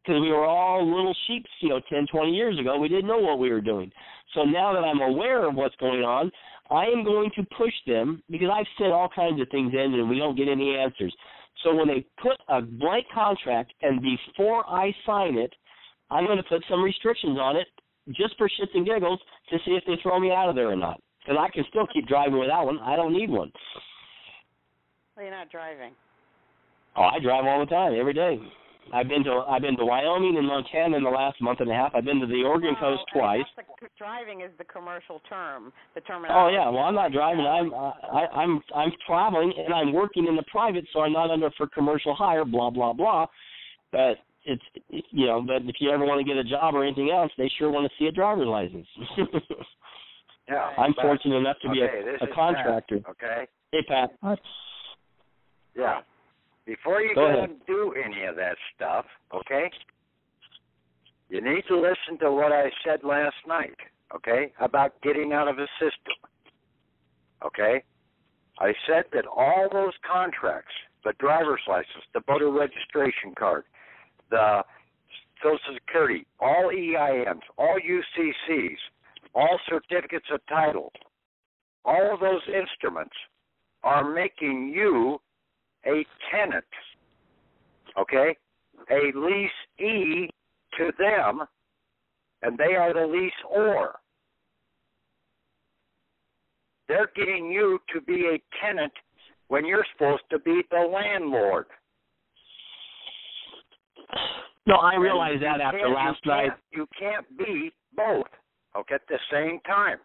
Because we were all little sheeps, 10, 20 years ago. We didn't know what we were doing. So now that I'm aware of what's going on, I am going to push them, because I've sent all kinds of things in and we don't get any answers. So when they put a blank contract and before I sign it, I'm going to put some restrictions on it just for shits and giggles to see if they throw me out of there or not. Because I can still keep driving without one. I don't need one. Well, you're not driving. Oh, I drive all the time, every day. I've been to Wyoming and Montana in the last month and a half. I've been to the Oregon coast twice. Driving is the commercial term. The terminology. Oh yeah, well I'm not driving. I'm traveling and I'm working in the private, so I'm not under for commercial hire. Blah blah blah. But it's you know, but if you ever want to get a job or anything else, they sure want to see a driver's license. Yeah, I'm fortunate enough to be a contractor. Pat, okay. Hey Pat. Yeah. Before you go and do any of that stuff, okay, you need to listen to what I said last night, okay, about getting out of the system, okay? I said that all those contracts, the driver's license, the voter registration card, the Social Security, all EINs, all UCCs, all certificates of title, all of those instruments are making you a tenant, okay, a leasee to them, and they are the leaseor. They're getting you to be a tenant when you're supposed to be the landlord. No, I realize that after last night. You can't be both, okay, at the same time.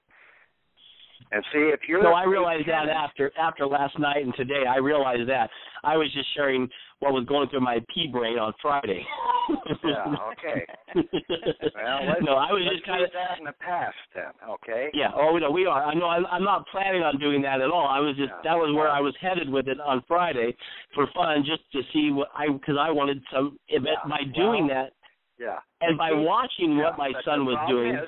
And see if you're. No, I realized that after last night and today. I realized that. I was just sharing what was going through my pea brain on Friday. Yeah. Okay. Well, I was just kind of that in the past then. Okay. Yeah. Oh no, we are. No, I'm not planning on doing that at all. I was just that was where I was headed with it on Friday for fun, just to see what because I wanted some. By doing that. Yeah. And by watching what my son was doing.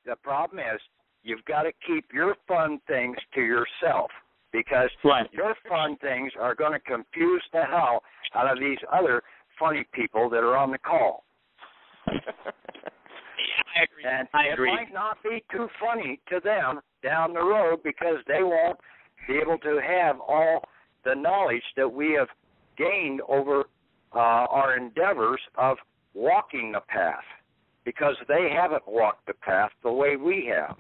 The problem is. You've got to keep your fun things to yourself because your fun things are going to confuse the hell out of these other funny people that are on the call. I agree. And it might not be too funny to them down the road because they won't be able to have all the knowledge that we have gained over our endeavors of walking the path because they haven't walked the path the way we have.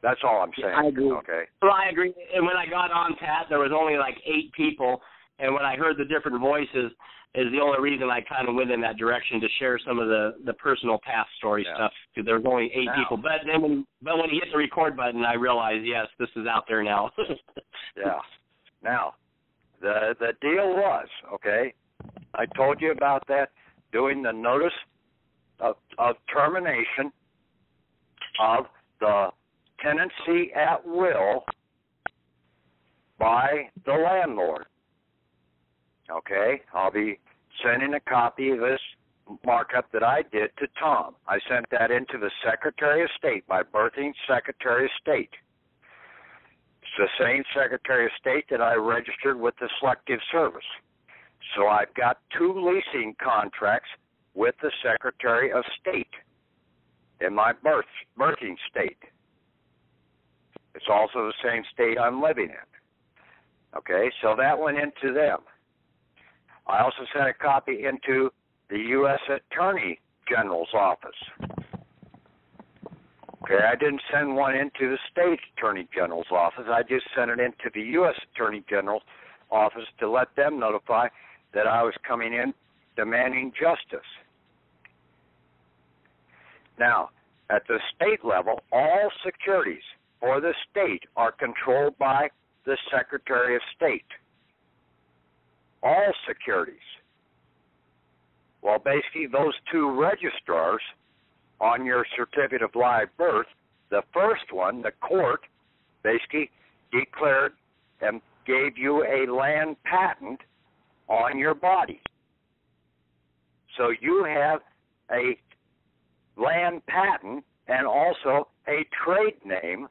That's all I'm saying. I agree. Okay. Well, I agree. And when I got on, Pat, there was only like 8 people. And when I heard the different voices is the only reason I kind of went in that direction to share some of the personal path story stuff. Because there was only 8 people. But then when you hit the record button, I realized, yes, this is out there now. Yeah. Now, the deal was, okay, I told you about that, doing the notice of termination of the tenancy at will by the landlord. Okay, I'll be sending a copy of this markup that I did to Tom. I sent that into the Secretary of State, my birthing Secretary of State. It's the same Secretary of State that I registered with the Selective Service. So I've got 2 leasing contracts with the Secretary of State in my birthing state. It's also the same state I'm living in. Okay, so that went into them. I also sent a copy into the U.S. Attorney General's office. Okay, I didn't send one into the state Attorney General's office. I just sent it into the U.S. Attorney General's office to let them notify that I was coming in demanding justice. Now, at the state level, all securities for the state are controlled by the Secretary of State. All securities. Well, basically, those 2 registrars on your certificate of live birth, the first one, the court, basically declared and gave you a land patent on your body. So you have a land patent and also a trade name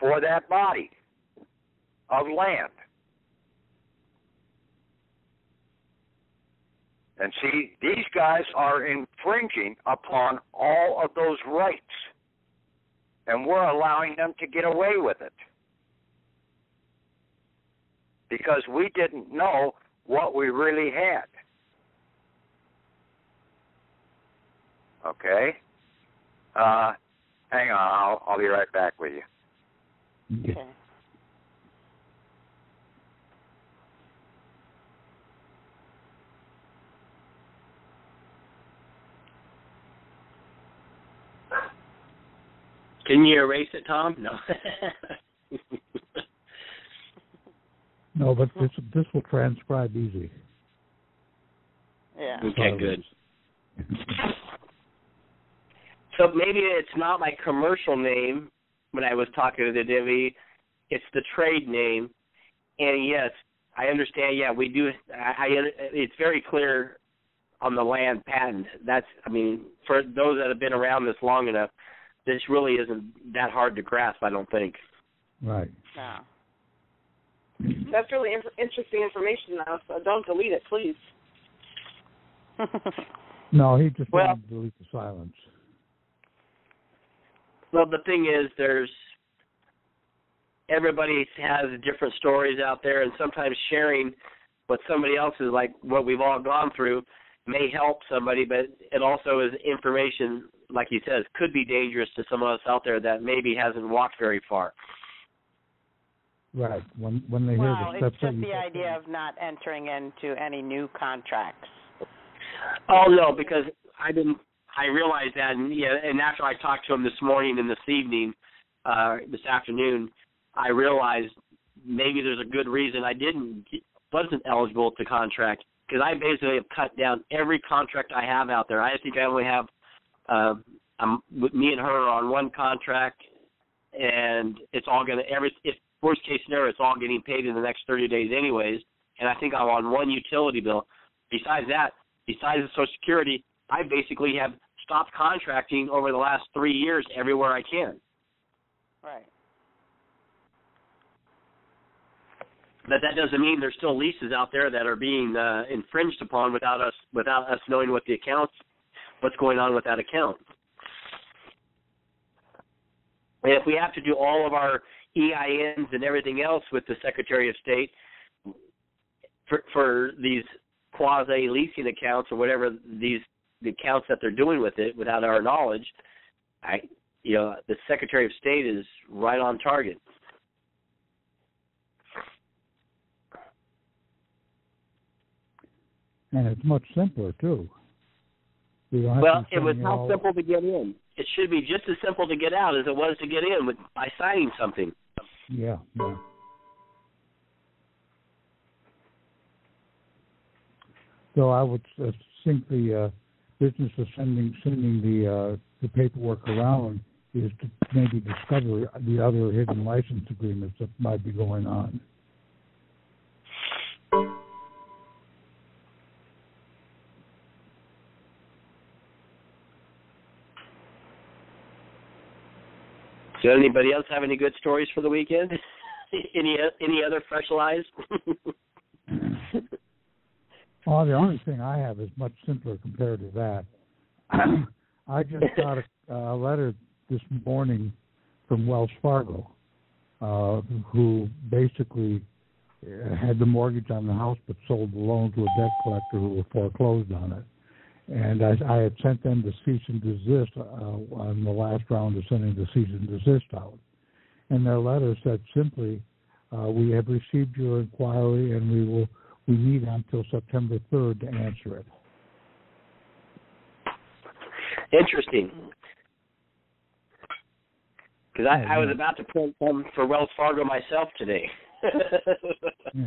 for that body of land. And see, these guys are infringing upon all of those rights, and we're allowing them to get away with it because we didn't know what we really had. Okay? Hang on, I'll be right back with you. Okay. Didn't you erase it, Tom? No. No, but this will transcribe easy. Yeah. Okay, good. So maybe it's not my commercial name when I was talking to the divvy. It's the trade name. And, yes, I understand. Yeah, we do. It's very clear on the land patent. For those that have been around this long enough, this really isn't that hard to grasp, I don't think. Right. No. That's really interesting information, though, so don't delete it, please. No, he just wanted to delete the silence. Well, the thing is, everybody has different stories out there, and sometimes sharing what somebody else is like, what we've all gone through, may help somebody, but it also is information, like he says, could be dangerous to someone else out there that maybe hasn't walked very far. Right. When they hear the steps. It's just the idea of not entering into any new contracts. Oh, no, because I realized that, and after I talked to him this morning and this evening, this afternoon, I realized maybe there's a good reason I wasn't eligible to contract, because I basically have cut down every contract I have out there. I think I only have me and her on one contract, and it's all going to worst case scenario, it's all getting paid in the next 30 days anyways, and I think I'm on one utility bill. Besides that, besides the Social Security, I basically have stopped contracting over the last 3 years everywhere I can. Right. But that doesn't mean there's still leases out there that are being infringed upon without us knowing what's going on with that account. And if we have to do all of our EINs and everything else with the Secretary of State for these quasi-leasing accounts or whatever the accounts that they're doing with it without our knowledge, the Secretary of State is right on target. And it's much simpler, too. It was how simple to get in. It should be just as simple to get out as it was to get in by signing something. Yeah. So I would think the business of sending the paperwork around is to maybe discover the other hidden license agreements that might be going on. Does anybody else have any good stories for the weekend? any other fresh lies? Oh, the only thing I have is much simpler compared to that. I just got a letter this morning from Wells Fargo, who basically had the mortgage on the house but sold the loan to a debt collector who foreclosed on it. And I had sent them the cease and desist on the last round of sending the cease and desist out. And their letter said simply, we have received your inquiry and we need until September 3rd to answer it. Interesting. Because I was about to print them for Wells Fargo myself today. Yeah.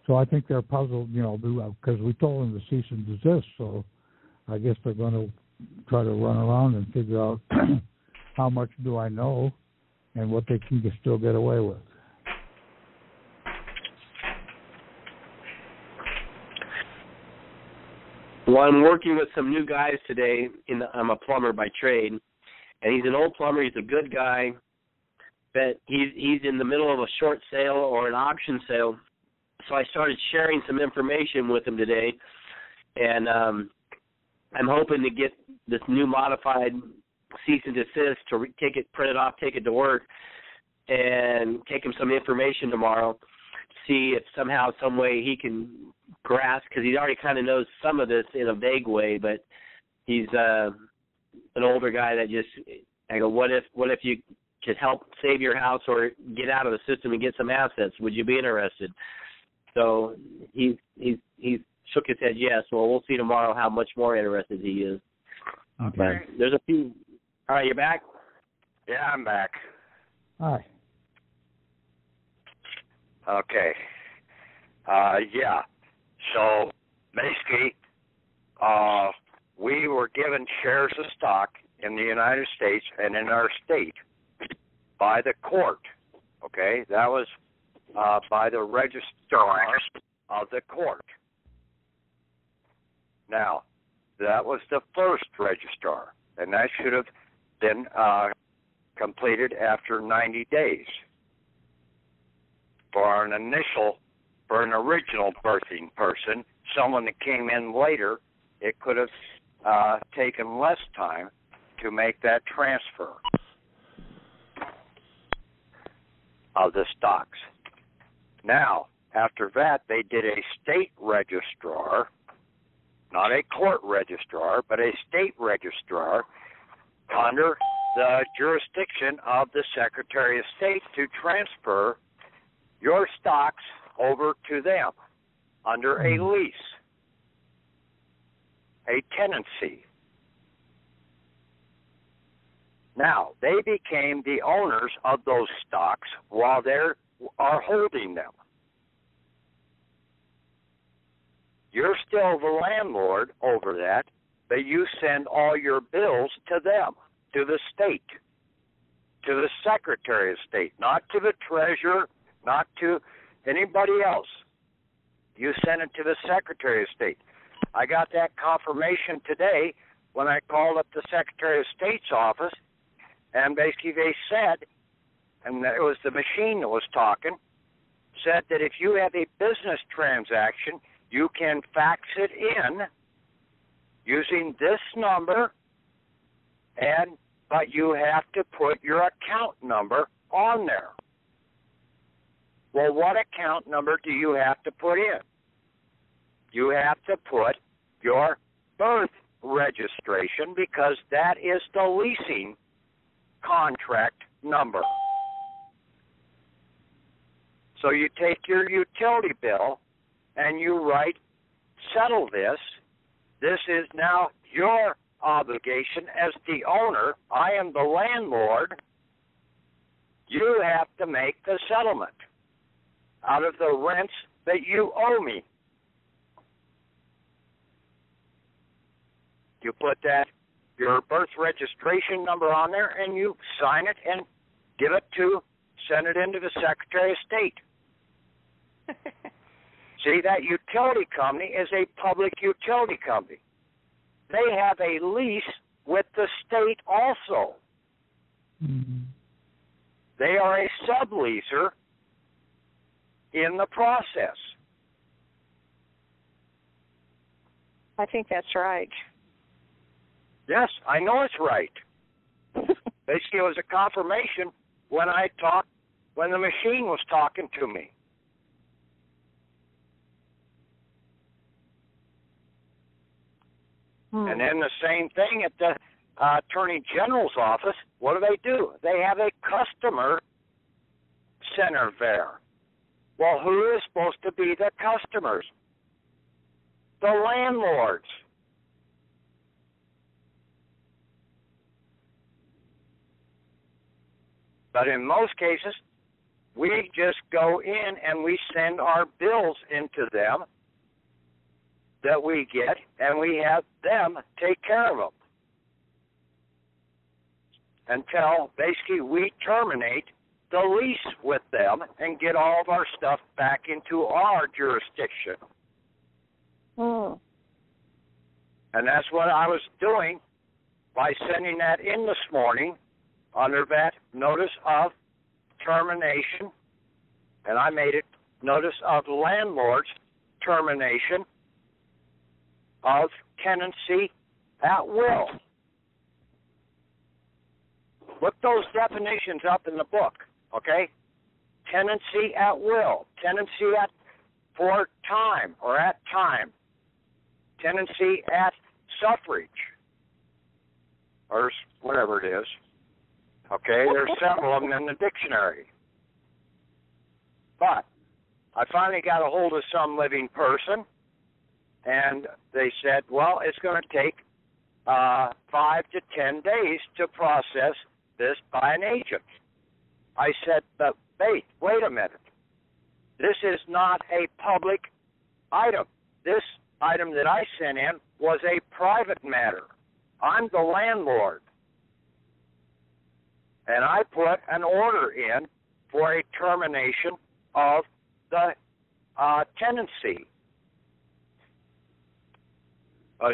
So I think they're puzzled, because we told them to cease and desist, so I guess they're going to try to run around and figure out how much do I know and what they can still get away with. Well, I'm working with some new guys today. I'm a plumber by trade, and he's an old plumber. He's a good guy, but he's in the middle of a short sale or an auction sale. So I started sharing some information with him today, and I'm hoping to get this new modified cease and desist to print it off, take it to work, and take him some information tomorrow, see if somehow, some way he can grasp, because he already kind of knows some of this in a vague way, but he's an older guy that I go, what if you could help save your house or get out of the system and get some assets? Would you be interested? So he shook his head yes. Well, we'll see tomorrow how much more interested he is. Okay. There's a few. All right, you back? Yeah, I'm back. Hi. Okay. Yeah. So basically, we were given shares of stock in the United States and in our state by the court. Okay, that was by the registrar of the court. Now, that was the first registrar, and that should have been completed after 90 days. For an original birthing person, someone that came in later, it could have taken less time to make that transfer of the stocks. Now, after that, they did a state registrar, not a court registrar, but a state registrar under the jurisdiction of the Secretary of State to transfer your stocks over to them under a lease, a tenancy. Now, they became the owners of those stocks while they are holding them. You're still the landlord over that, but you send all your bills to them, to the state, to the Secretary of State, not to the treasurer, not to anybody else. You send it to the Secretary of State. I got that confirmation today when I called up the Secretary of State's office, and basically they said, and it was the machine that was talking, said that if you have a business transaction, you can fax it in using this number, but you have to put your account number on there. Well, what account number do you have to put in? You have to put your birth registration because that is the leasing contract number. So you take your utility bill and you write, settle this. This is now your obligation as the owner. I am the landlord. You have to make the settlement out of the rents that you owe me. You put your birth registration number on there, and you sign it and send it into the Secretary of State. See, that utility company is a public utility company. They have a lease with the state also. Mm-hmm. They are a subleaser in the process. I think that's right. Yes, I know it's right. Basically, it was a confirmation when the machine was talking to me. And then the same thing at the Attorney General's office. What do? They have a customer center there. Well, who is supposed to be the customers? The landlords. But in most cases, we just go in and we send our bills into them that we get, and we have them take care of them until basically we terminate the lease with them and get all of our stuff back into our jurisdiction. Oh. And that's what I was doing by sending that in this morning under that notice of termination, and I made it notice of landlord's termination of tenancy at will. Look those definitions up in the book, okay? Tenancy at will, tenancy for time or at time, tenancy at suffrage, or whatever it is. Okay, there's several of them in the dictionary. But I finally got a hold of some living person, and they said, well, it's going to take 5 to 10 days to process this by an agent. I said, but wait a minute. This is not a public item. This item that I sent in was a private matter. I'm the landlord. And I put an order in for a termination of the tenancy.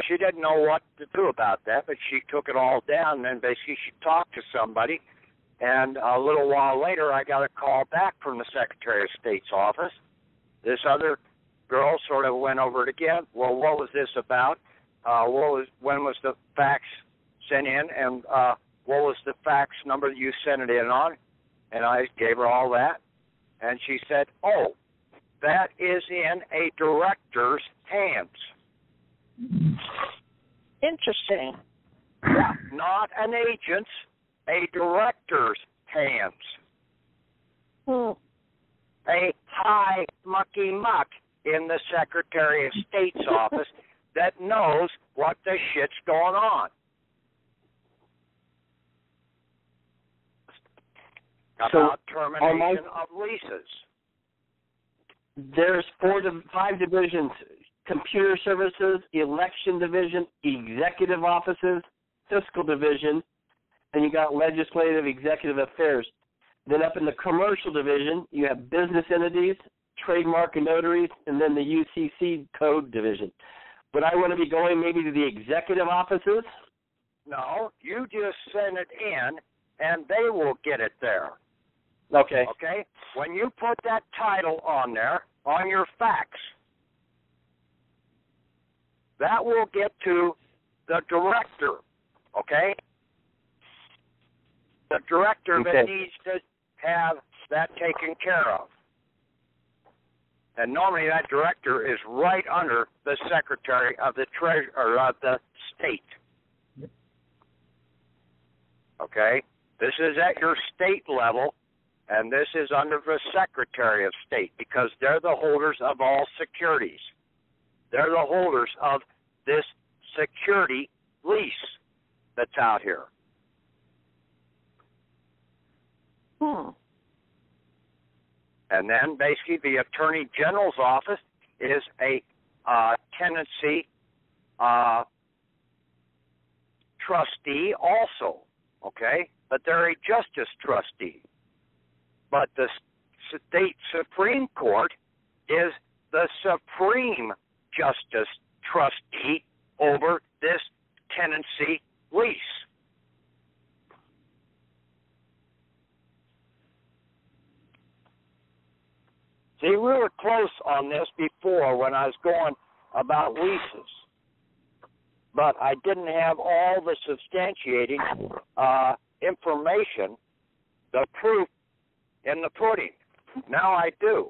She didn't know what to do about that, but she took it all down, and then basically she talked to somebody, and a little while later I got a call back from the Secretary of State's office. This other girl sort of went over it again. Well, what was this about? When was the fax sent in, and what was the fax number that you sent it in on? And I gave her all that, and she said, oh, that is in a director's hands. Interesting. Yeah, not an agent's, a director's hands. A high mucky muck in the Secretary of State's office that knows what the shit's going on. About termination of leases. There's 4 to 5 divisions: computer services, election division, executive offices, fiscal division, and you got legislative executive affairs. Then up in the commercial division, you have business entities, trademark and notaries, and then the UCC code division. Would I want to be going maybe to the executive offices? No, you just send it in, and they will get it there. Okay. Okay? When you put that title on there, on your fax, that will get to the director, okay? The director that needs to have that taken care of. And normally that director is right under the Secretary of the Treasury or of the State. Okay? This is at your state level, and this is under the Secretary of State because they're the holders of all securities. They're the holders of this security lease that's out here. And then basically the Attorney General's office is a tenancy trustee also, okay? But they're a justice trustee. But the state Supreme Court is the supreme justice trustee over this tenancy lease. See, we were close on this before when I was going about leases, but I didn't have all the substantiating information, the proof in the pudding. Now I do.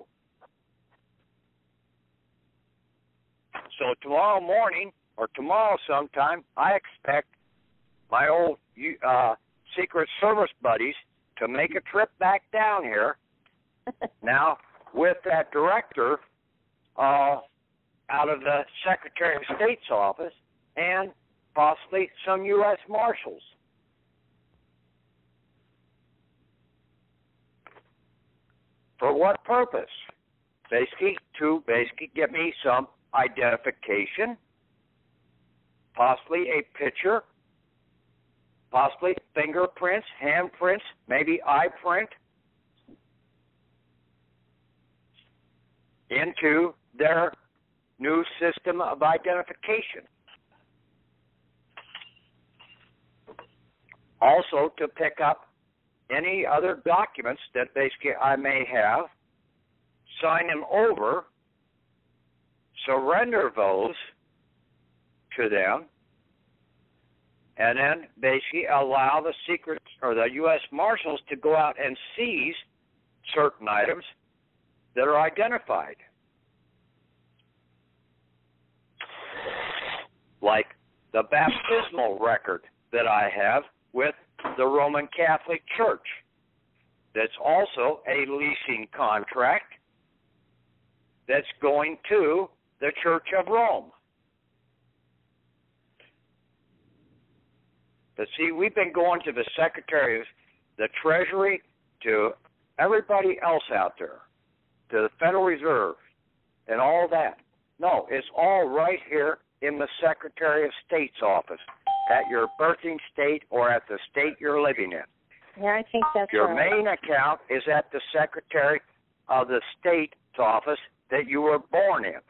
So tomorrow morning or tomorrow sometime, I expect my old Secret Service buddies to make a trip back down here. Now, with that director out of the Secretary of State's office and possibly some U.S. Marshals. For what purpose? Basically, to get me some identification, possibly a picture, possibly fingerprints, handprints, maybe eye print into their new system of identification. Also to pick up any other documents that basically I may have, sign them over, surrender those to them, and then basically allow the secret or the U.S. Marshals to go out and seize certain items that are identified. Like the baptismal record that I have with the Roman Catholic Church. That's also a leasing contract that's going to the Church of Rome. But see, we've been going to the Secretary of the Treasury, to everybody else out there, to the Federal Reserve, and all that. No, it's all right here in the Secretary of State's office, at your birthing state or at the state you're living in. Yeah, I think that's Your right. main account is at the Secretary of the State's office that you were born in.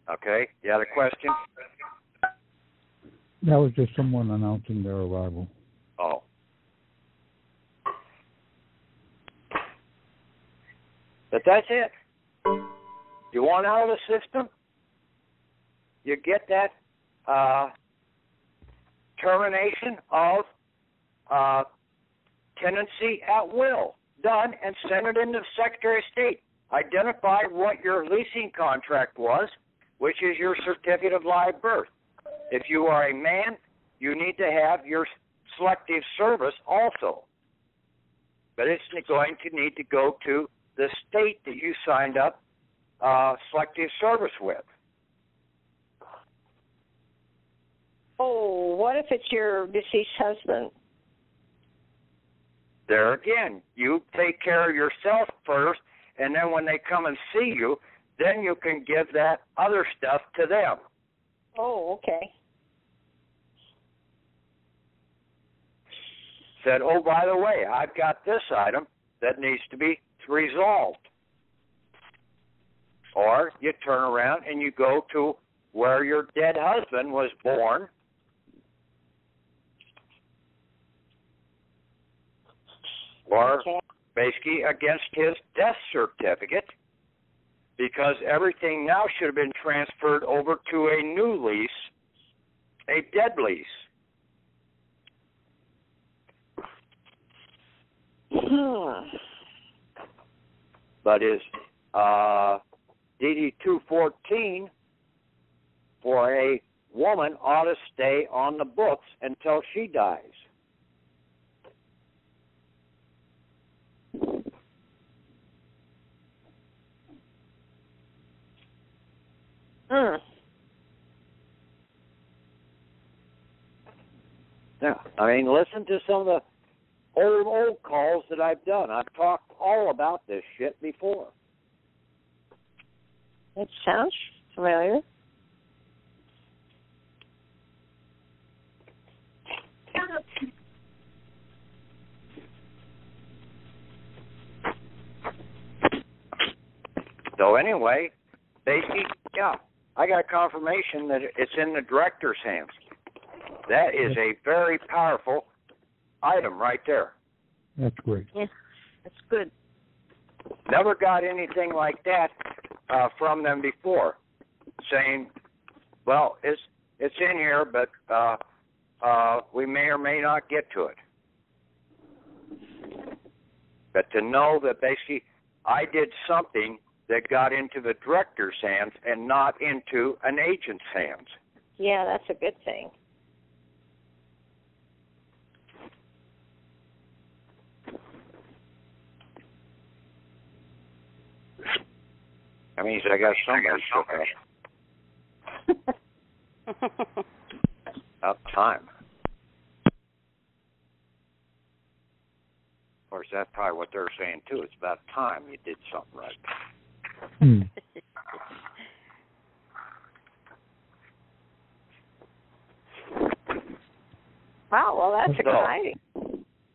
Okay, you had a question? That was just someone announcing their arrival. Oh. But that's it. You want out of the system? You get that termination of tenancy at will done and send it into the Secretary of State. Identify what your leasing contract was, which is your certificate of live birth. If you are a man, you need to have your selective service also. But it's going to need to go to the state that you signed up selective service with. Oh, what if it's your deceased husband? There again, you take care of yourself first, and then when they come and see you, then you can give that other stuff to them. Oh, okay. Said, oh, by the way, I've got this item that needs to be resolved. Or you turn around and you go to where your dead husband was born, or basically against his death certificate, because everything now should have been transferred over to a new lease, a dead lease. But is DD 214 for a woman ought to stay on the books until she dies. Yeah, I mean, listen to some of the old calls that I've done. I've talked all about this shit before. It sounds familiar. So anyway, basically, yeah, I got confirmation that it's in the director's hands. That is a very powerful item right there. That's great. Yeah, that's good. Never got anything like that from them before, saying, well, it's in here, but we may or may not get to it. But to know that basically I did something that got into the director's hands and not into an agent's hands. Yeah, that's a good thing. That means I got somebody shook up. About time. Of course, that's probably what they're saying, too. It's about time you did something right. Wow, well, that's exciting.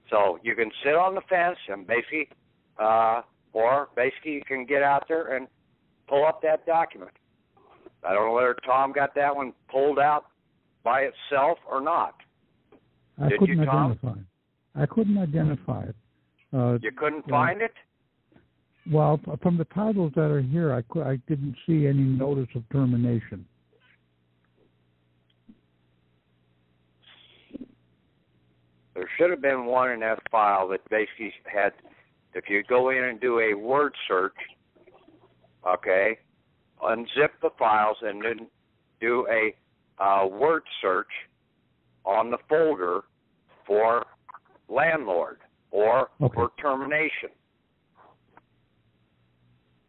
So you can sit on the fence and basically, or basically you can get out there and pull up that document. I don't know whether Tom got that one pulled out by itself or not. I couldn't identify it. You couldn't find it? Well, from the titles that are here, I didn't see any notice of termination. There should have been one in that file that basically had, if you go in and do a word search, okay, unzip the files and then do a word search on the folder for landlord or for termination.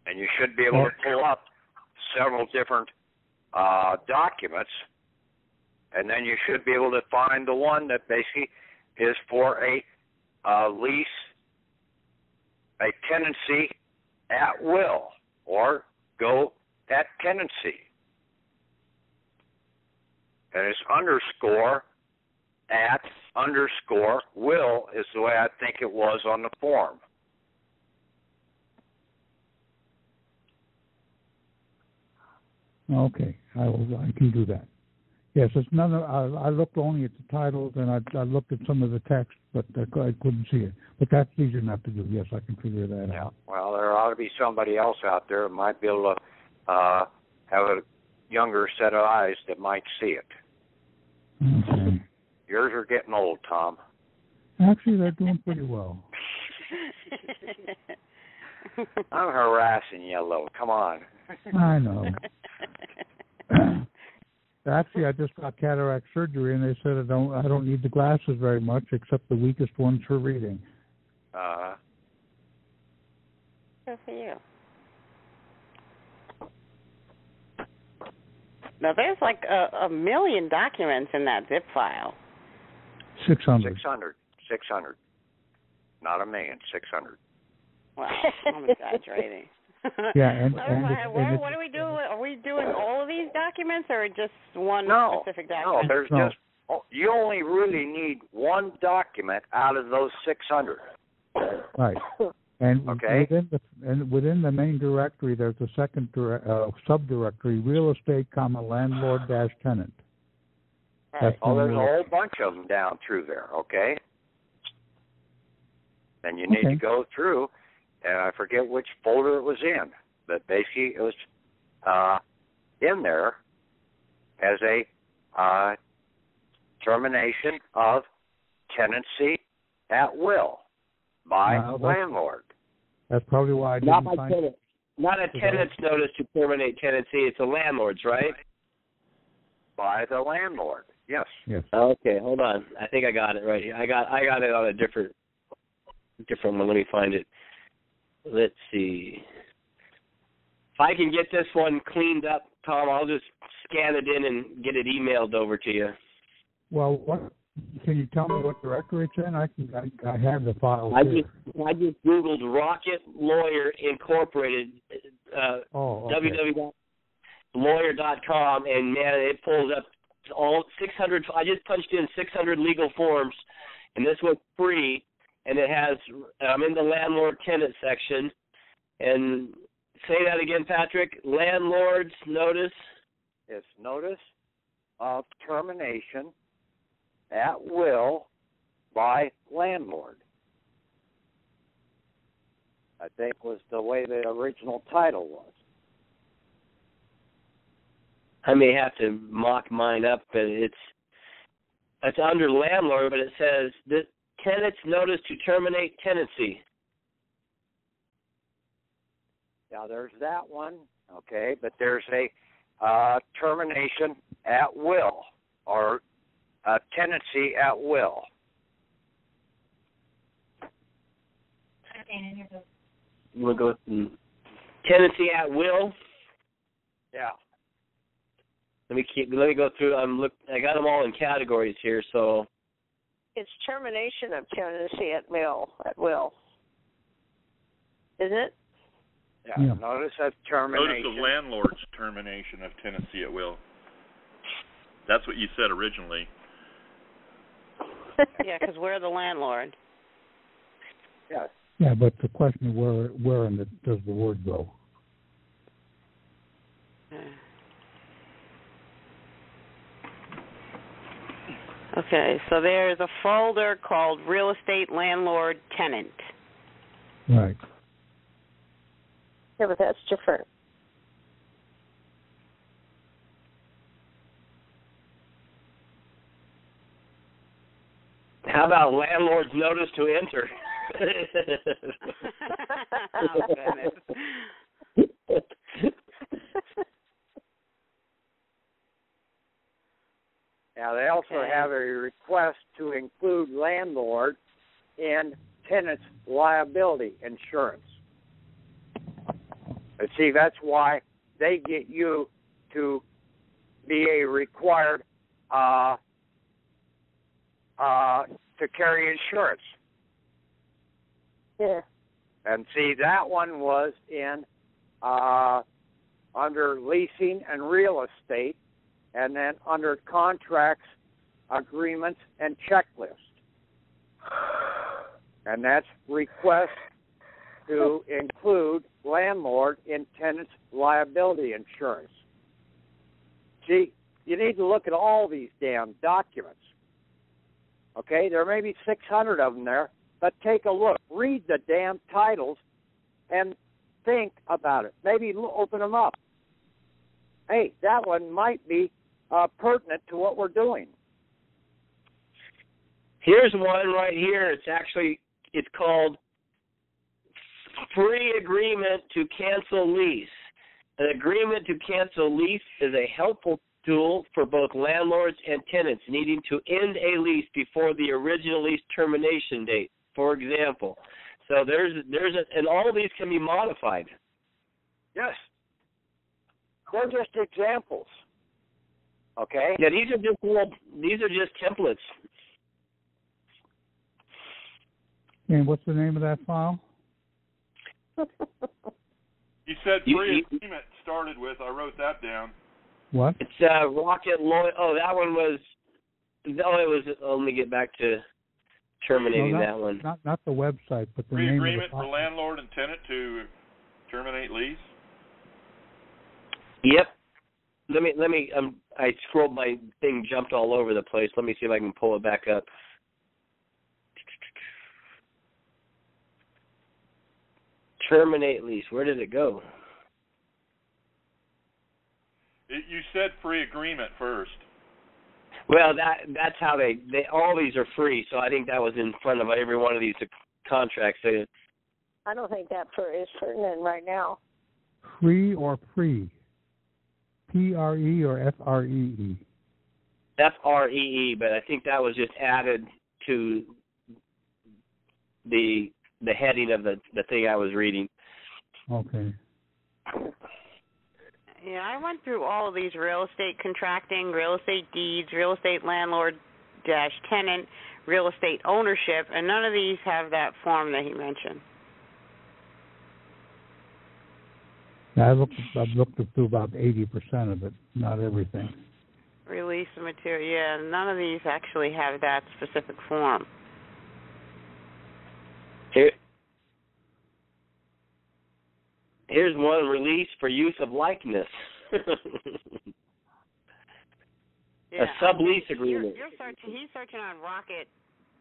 And you should be able to pull up several different documents, and then you should be able to find the one that basically is for a lease, a tenancy at will, or go at tenancy. And it's underscore at underscore will is the way I think it was on the form. Okay, I can do that. Yes, it's none of, I looked only at the titles and I looked at some of the text, but I couldn't see it. But that's easy enough to do. Yes, I can figure that out. Well, there ought to be somebody else out there who might be able to have a younger set of eyes that might see it. Okay. Yours are getting old, Tom. Actually, they're doing pretty well. I'm harassing you a little. Come on. I know. Actually, I just got cataract surgery, and they said I don't need the glasses very much, except the weakest ones for reading. Good for you. Now, there's like a million documents in that zip file. 600. 600. Not a million, 600. Wow, I'm exaggerating. Yeah, and what are we doing? Are we doing all of these documents, or just one specific document? No, there's just, you only really need one document out of those 600. Right. And okay. within the main directory, there's a second subdirectory, real estate, landlord - tenant. Right. There's a whole bunch of them down through there. Okay. Then you need to go through, and I forget which folder it was in, but basically it was in there as a termination of tenancy at will by landlord. That's probably why I didn't find tenant. Not a tenant's notice to terminate tenancy. It's a landlord's, right? By the landlord. Yes. Yes. Okay, hold on. I think I got it right here. I got it on a different one. Let me find it. Let's see. If I can get this one cleaned up, Tom, I'll just scan it in and get it emailed over to you. Well, can you tell me what directory it's in? I have the file. I just Googled Rocket Lawyer Incorporated, www.lawyer.com, and man, it pulls up all 600. I just punched in 600 legal forms, and this was free, and it has. I'm in the landlord tenant section, and say that again, Patrick. Landlord's notice. It's notice of termination at will by landlord, I think was the way the original title was. I may have to mock mine up, but it's under landlord, but it says the tenant's notice to terminate tenancy. Yeah, there's that one, okay, but there's a termination at will, or tenancy at will. You want to go with tenancy at will? Yeah. Let me go through. I got them all in categories here, so. It's termination of tenancy at will. Isn't it? Yeah. Notice of termination. Notice of landlord's termination of tenancy at will. That's what you said originally. Yeah, because we're the landlord. Yeah. Yeah, but the question is where in does the word go? Okay, so there's a folder called Real Estate Landlord Tenant. Right. Yeah, but that's different. How about landlord's notice to enter? Now, they also have a request to include landlord in tenant's liability insurance. And see, that's why they get you to be a required to carry insurance. Yeah. And see, that one was in under leasing and real estate, and then under contracts, agreements, and checklist. And that's request to include landlord and tenant liability insurance. See, you need to look at all these damn documents. Okay, there may be 600 of them there, but take a look. Read the damn titles and think about it. Maybe open them up. Hey, that one might be pertinent to what we're doing. Here's one right here. It's called Free Agreement to Cancel Lease. An agreement to cancel lease is a helpful tool for both landlords and tenants needing to end a lease before the original lease termination date, for example. So and all of these can be modified. Yes. They're just examples. Okay? Yeah, these are just templates. And what's the name of that file? You said free agreement started with. I wrote that down. What? It's Rocket Lloyd. Oh, that one was. No, it was. Let me get back to terminating that one. Not the website, but the free name agreement of the file. for landlord and tenant to terminate lease. Yep. Let me. I scrolled, my thing jumped all over the place. Let me see if I can pull it back up. Terminate lease. Where did it go? You said free agreement first. Well, that's how they all these are free. So I think that was in front of every one of these contracts. I don't think that is pertinent right now. Free or pre? P-R-E or F-R-E-E? F-R-E-E, but I think that was just added to the heading of the thing I was reading. Okay. Yeah, I went through all of these: real estate contracting, real estate deeds, real estate landlord-tenant, real estate ownership, and none of these have that form that he mentioned. I've looked through about 80% of it, not everything. Release of material. Yeah, none of these actually have that specific form. Here's one: release for use of likeness. Yeah, a sublease agreement. He's searching on Rocket,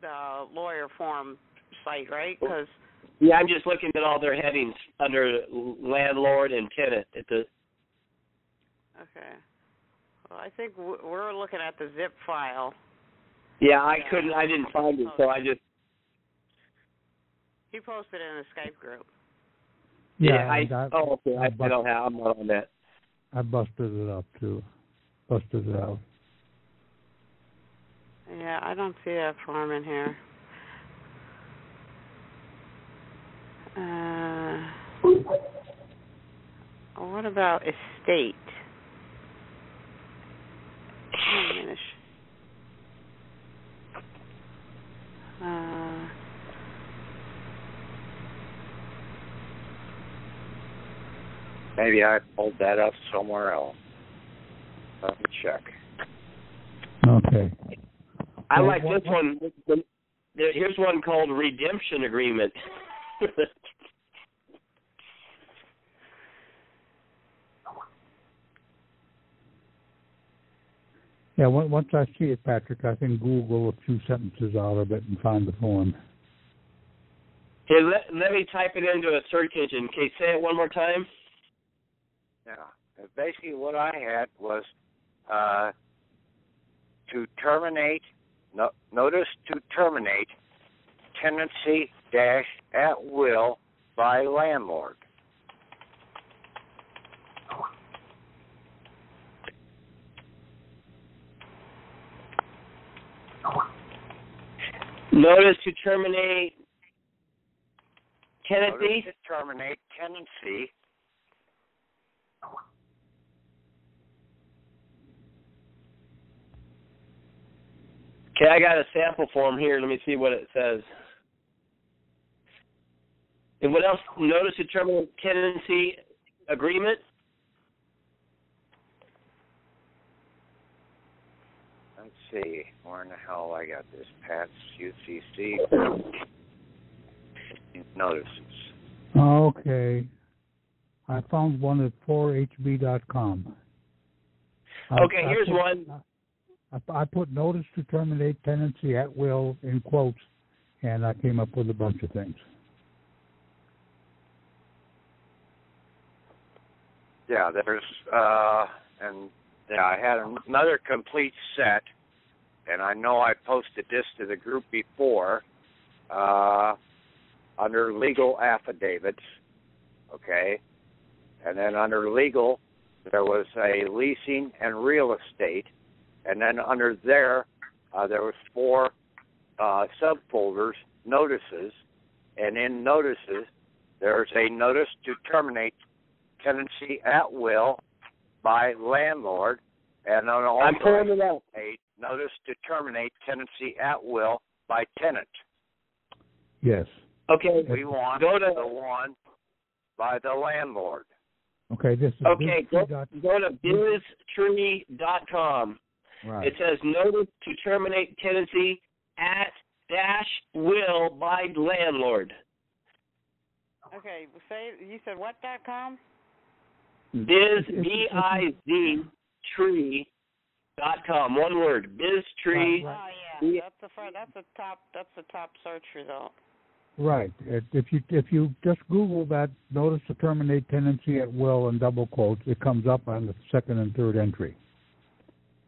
the lawyer form site, right? Because yeah, I'm just looking at all their headings under landlord and tenant. Okay. Well, I think we're looking at the zip file. Yeah, I didn't find it, so I just. He posted it in the Skype group. Yeah, okay. I'm not on that. I busted it up too. Busted it out. Yeah, I don't see that form in here. What about estate? Maybe I pulled that up somewhere else. Let me check. Okay. I like this one. Here's one called redemption agreement. Yeah, once I see it, Patrick, I can Google a few sentences out of it and find the form. Hey, let me type it into a search engine. Can you say it one more time? Yeah. Basically what I had was to terminate, notice to terminate tenancy at will by landlord. Notice to terminate tenancy. Notice to terminate tenancy Okay, I got a sample form here. Let me see what it says. And what else? Notice the terminal tenancy agreement. Let's see. Where in the hell I got this? Pat's UCC notices. Okay. I found one at 4hb.com. Okay, here's one. I put notice to terminate tenancy at will in quotes, and I came up with a bunch of things. Yeah, there's, and yeah, I had another complete set, and I know I posted this to the group before, under legal affidavits, okay, and then under legal, there was a leasing and real estate, and then under there was 4 subfolders, notices, and in notices, there's a notice to terminate tenancy at will by landlord, and then also a notice to terminate tenancy at will by tenant. Yes. Okay. We want the one by the landlord. Okay, this is okay. Go to biztree.com. Right. It says notice to terminate tenancy at -will by landlord. Okay, you said what.com? Biz tree.com. One word. Biztree. Oh yeah, that's the top search result. Right. If you just Google that notice to terminate tenancy at will in double quotes, it comes up on the second and third entry.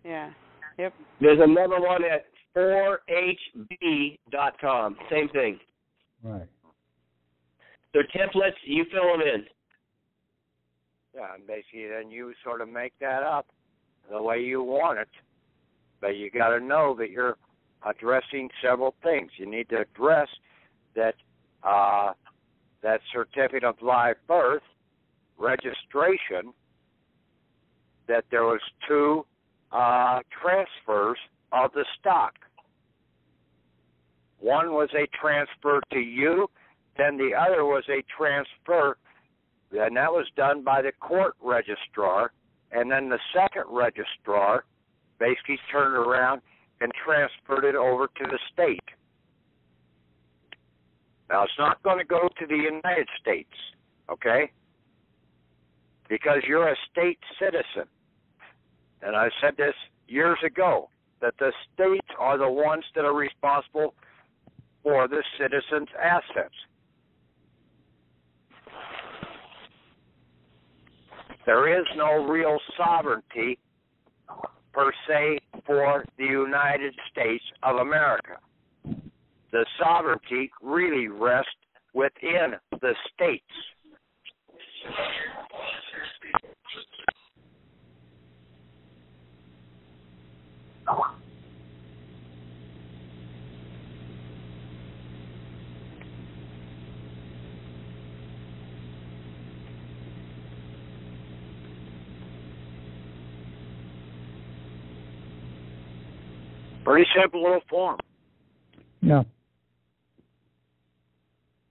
Yeah. Yep. There's another one at 4hb.com. Same thing. Right. They're templates. You fill them in. Yeah, and basically then you sort of make that up the way you want it. But you got to know that you're addressing several things. You need to address that that certificate of live birth, registration, that there was 2 transfers of the stock. One was a transfer to you, then the other was a transfer, and that was done by the court registrar, and then the second registrar basically turned around and transferred it over to the state. Now, it's not going to go to the United States, okay? Because you're a state citizen. And I said this years ago, that the states are the ones that are responsible for the citizens' assets. There is no real sovereignty, per se, for the United States of America. The sovereignty really rests within the states. Pretty simple little form. Yeah.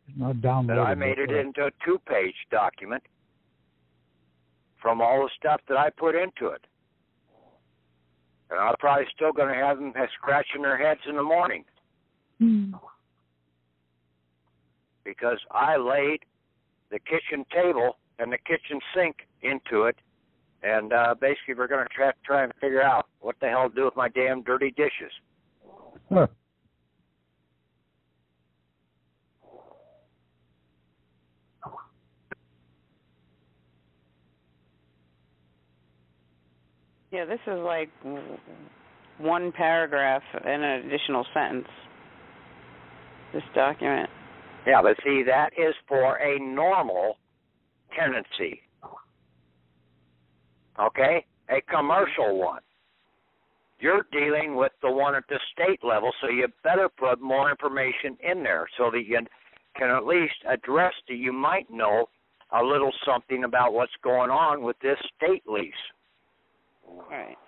It's not downloadable. But I made it into a 2-page document from all the stuff that I put into it. And I'm probably still going to have them scratching their heads in the morning. Because I laid the kitchen table and the kitchen sink into it, and basically we're going to try and figure out what the hell to do with my damn dirty dishes. Huh. Yeah, this is like one paragraph and an additional sentence, this document. Yeah, but see, that is for a normal tenancy. Okay? A commercial one. You're dealing with the one at the state level, so you better put more information in there so that you can at least address that you might know a little something about what's going on with this state lease. Right.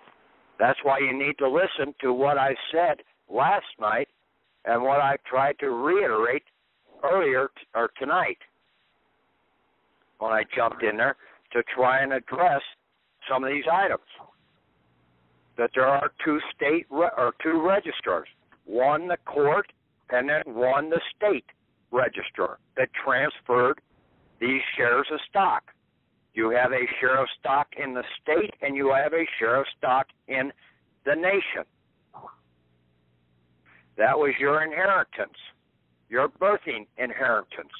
That's why you need to listen to what I said last night and what I tried to reiterate earlier or tonight when I jumped in there to try and address some of these items. That there are two registrars, one the court and then one the state registrar that transferred these shares of stock. You have a share of stock in the state and you have a share of stock in the nation. That was your inheritance, your birthing inheritance.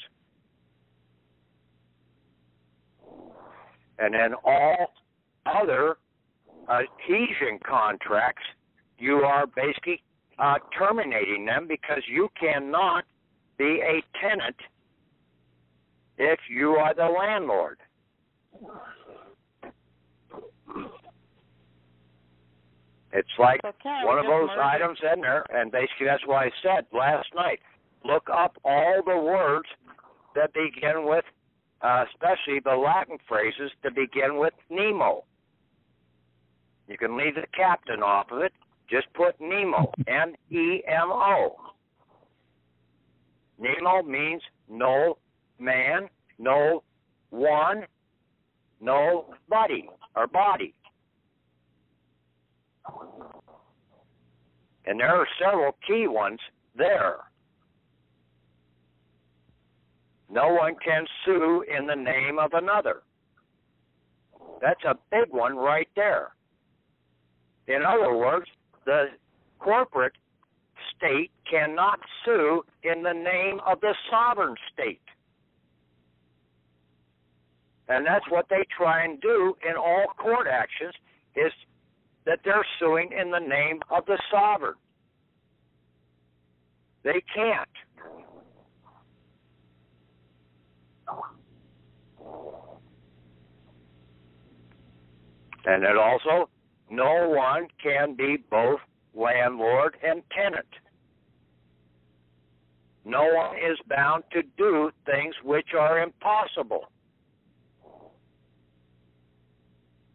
And then all other adhesion contracts, you are basically terminating them because you cannot be a tenant if you are the landlord. It's like one of those items in there, and basically that's why I said last night, look up all the words that begin with, especially the Latin phrases that begin with Nemo. You can leave the captain off of it. Just put Nemo, N-E-M-O. Nemo means no man, no one, no buddy or body. And there are several key ones there. No one can sue in the name of another. That's a big one right there. In other words, the corporate state cannot sue in the name of the sovereign state. And that's what they try and do in all court actions, is that they're suing in the name of the sovereign. They can't. And it also, no one can be both landlord and tenant. No one is bound to do things which are impossible.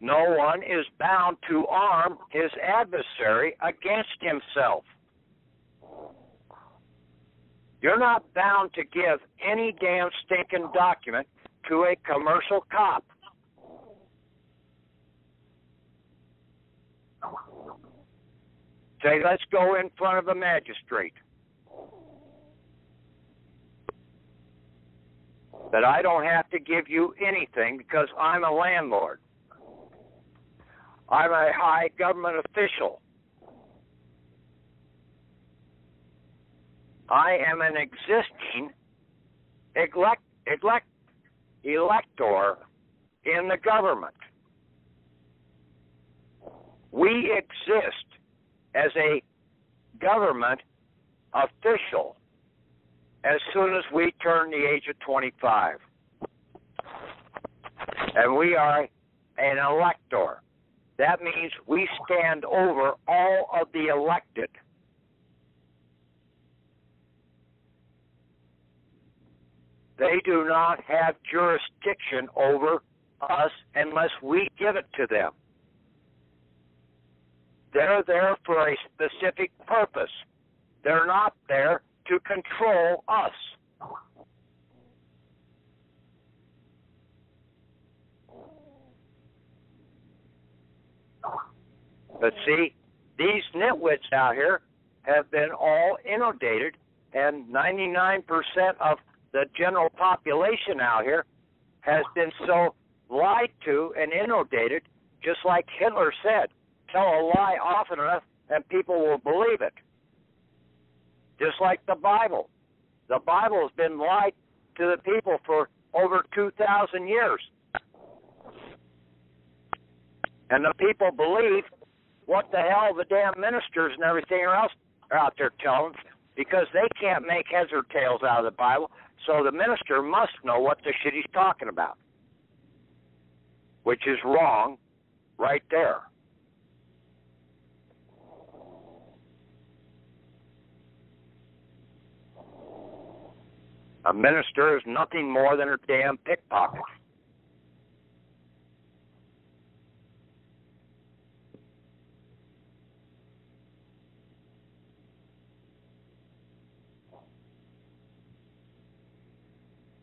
No one is bound to arm his adversary against himself. You're not bound to give any damn stinking document to a commercial cop. Say, let's go in front of a magistrate. That I don't have to give you anything because I'm a landlord. I'm a high government official. I am an existing elector in the government. We exist as a government official as soon as we turn the age of 25. And we are an elector. That means we stand over all of the elected. They do not have jurisdiction over us unless we give it to them. They're there for a specific purpose. They're not there to control us. But see, these nitwits out here have been all inundated, and 99% of the general population out here has been so lied to and inundated, just like Hitler said. Tell a lie often enough and people will believe it. Just like the Bible. The Bible has been lied to the people for over 2,000 years. And the people believe what the hell the damn ministers and everything else are out there telling, because they can't make heads or tails out of the Bible, so the minister must know what the shit he's talking about. Which is wrong right there. A minister is nothing more than a damn pickpocket.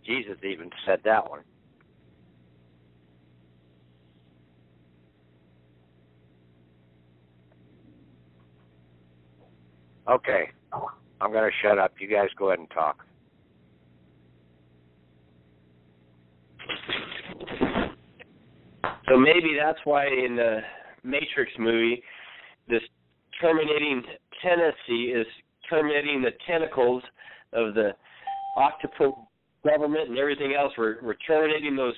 Jesus even said that one. Okay, I'm going to shut up. You guys go ahead and talk. So maybe that's why in the Matrix movie, this terminating Tennessee is terminating the tentacles of the octopus government and everything else. We're terminating those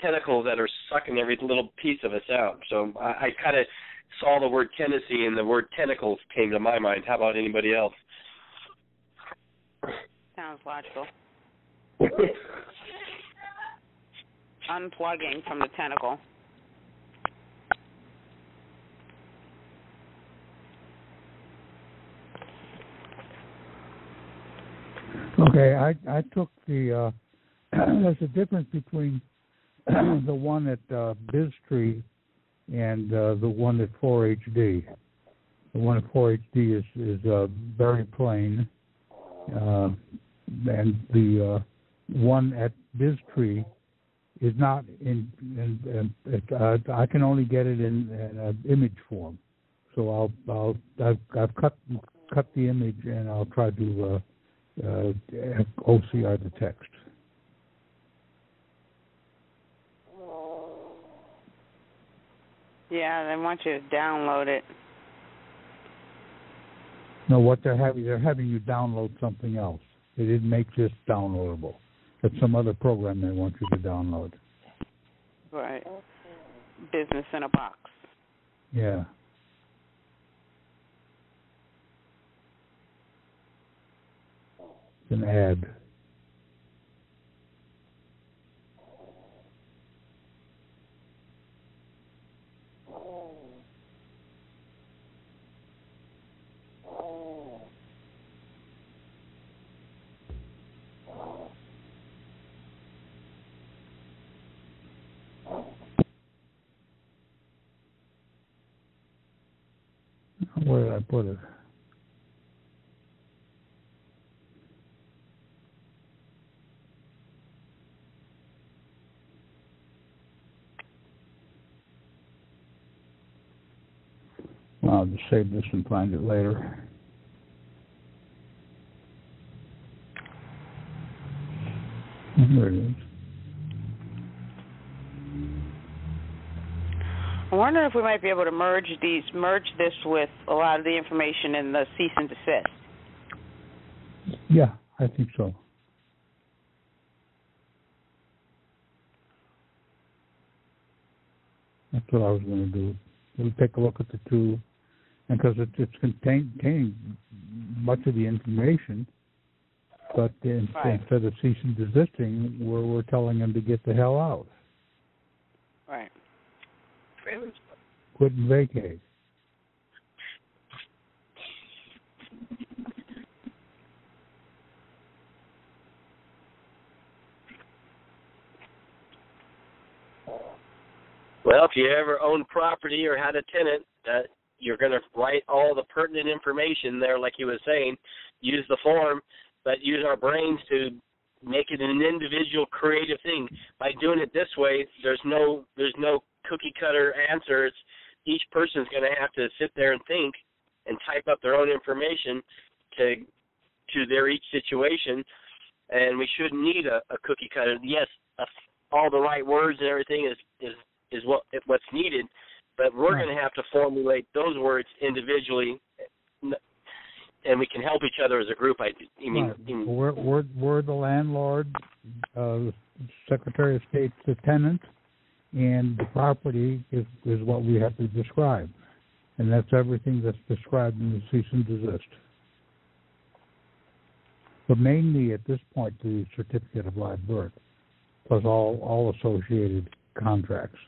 tentacles that are sucking every little piece of us out. So I kind of saw the word Tennessee and the word tentacles came to my mind. How about anybody else? Sounds logical. Unplugging from the tentacle. Okay, I took the there's a difference between the one at BizTree and the one at 4HD. The one at 4HD is very plain, and the one at BizTree is not I can only get it in image form. So I've cut the image and I'll try to OCR the text. Yeah, they want you to download it. No, what they're having you download something else. They didn't make this downloadable. It's some other program they want you to download. Right. Business in a box. Yeah. It's an ad. Where did I put it? Well, I'll just save this and find it later. There it is. I wonder if we might be able to merge this with a lot of the information in the cease and desist. Yeah, I think so. That's what I was going to do. We'll take a look at the two, and because it's containing much of the information, but instead of cease and desisting, we're telling them to get the hell out. Right. Quit and vacate. Well, if you ever owned property or had a tenant, you're going to write all the pertinent information there, like you were saying. Use the form, but use our brains to make it an individual creative thing. By doing it this way, there's no cookie cutter answers. Each person's going to have to sit there and think and type up their own information to their each situation. And we shouldn't need a cookie cutter. Yes, all the right words and everything is what's needed, but we're going to have to formulate those words individually, and we can help each other as a group. We're the landlord, Secretary of State's the tenant, and the property is what we have to describe, and that's everything that's described in the cease and desist. But mainly at this point, the certificate of live birth, plus all associated contracts.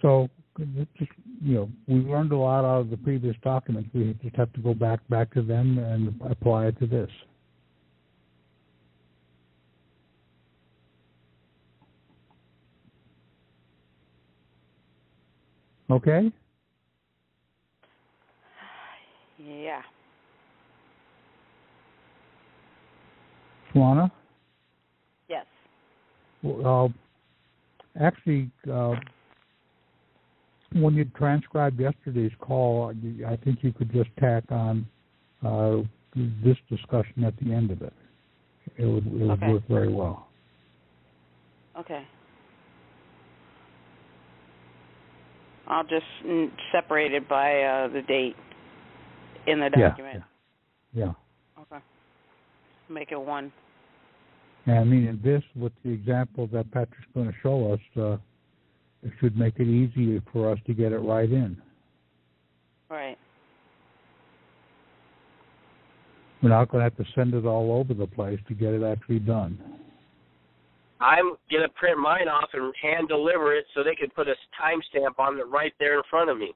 So, we learned a lot out of the previous documents. We just have to go back to them and apply it to this. Okay? Yeah. Swana? Yes. Actually, when you transcribed yesterday's call, I think you could just tack on this discussion at the end of it. It would work very well. Okay. I'll just separate it by the date in the document. Yeah. Okay. Make it one. And I mean, in this, with the example that Patrick's going to show us, it should make it easier for us to get it right in. Right. We're not going to have to send it all over the place to get it actually done. I'm going to print mine off and hand deliver it so they can put a timestamp on it right there in front of me.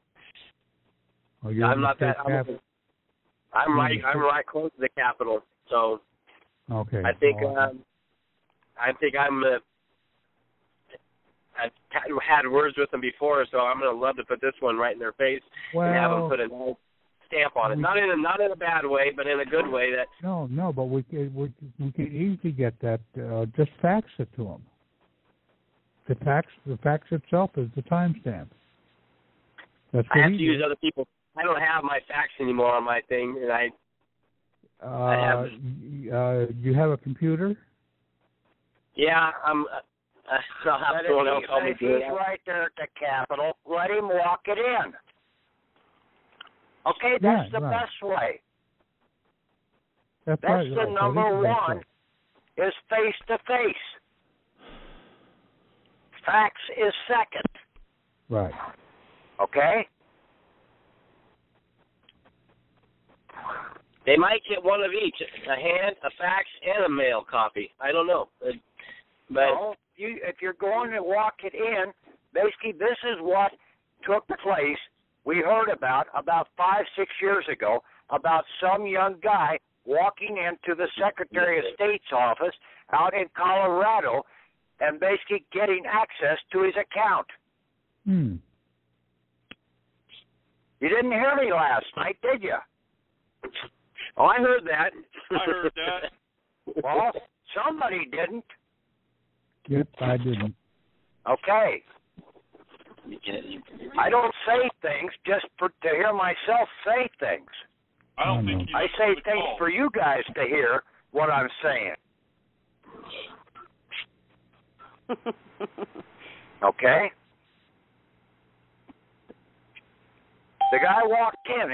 Oh, I'm not that. I'm right close to the Capitol, so okay. I think I've had words with them before, so I'm going to love to put this one right in their face and have them put a nice stamp on it. Not in a bad way, but in a good way. That no, but we can easily get that. Just fax it to them. The fax itself is the timestamp. I have to use other people. I don't have my fax anymore on my thing, and I have. You have a computer? Yeah, I'll have someone else help me do it. He's right there at the Capitol. Let him walk it in. Okay, that's the best way. That's right, the number one is face-to-face. Fax is second. Right. Okay? They might get one of each, a hand, a fax, and a mail copy. I don't know. But no, if you're going to walk it in, basically this is what took place. We heard about 5-6 years ago about some young guy walking into the Secretary of State's office out in Colorado and basically getting access to his account. You didn't hear me last night, did you? Oh, I heard that. I heard that. Well, somebody didn't. Yep, I didn't. Okay. I don't say things just to hear myself say things. I don't think I say things for you guys to hear what I'm saying. Okay? The guy walked in.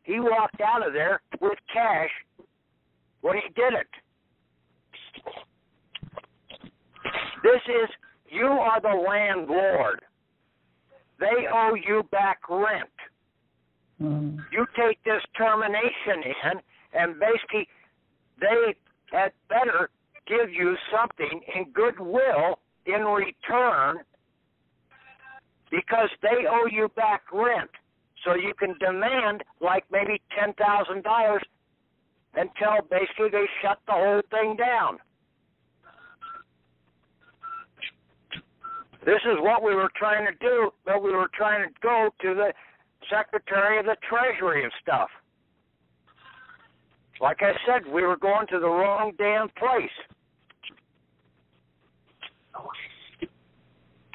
He walked out of there with cash when he did it. You are the landlord. They owe you back rent. You take this termination in, and basically they had better give you something in goodwill in return because they owe you back rent. So you can demand like maybe $10,000 until basically they shut the whole thing down. This is what we were trying to do, but we were trying to go to the Secretary of the Treasury and stuff. Like I said, we were going to the wrong damn place.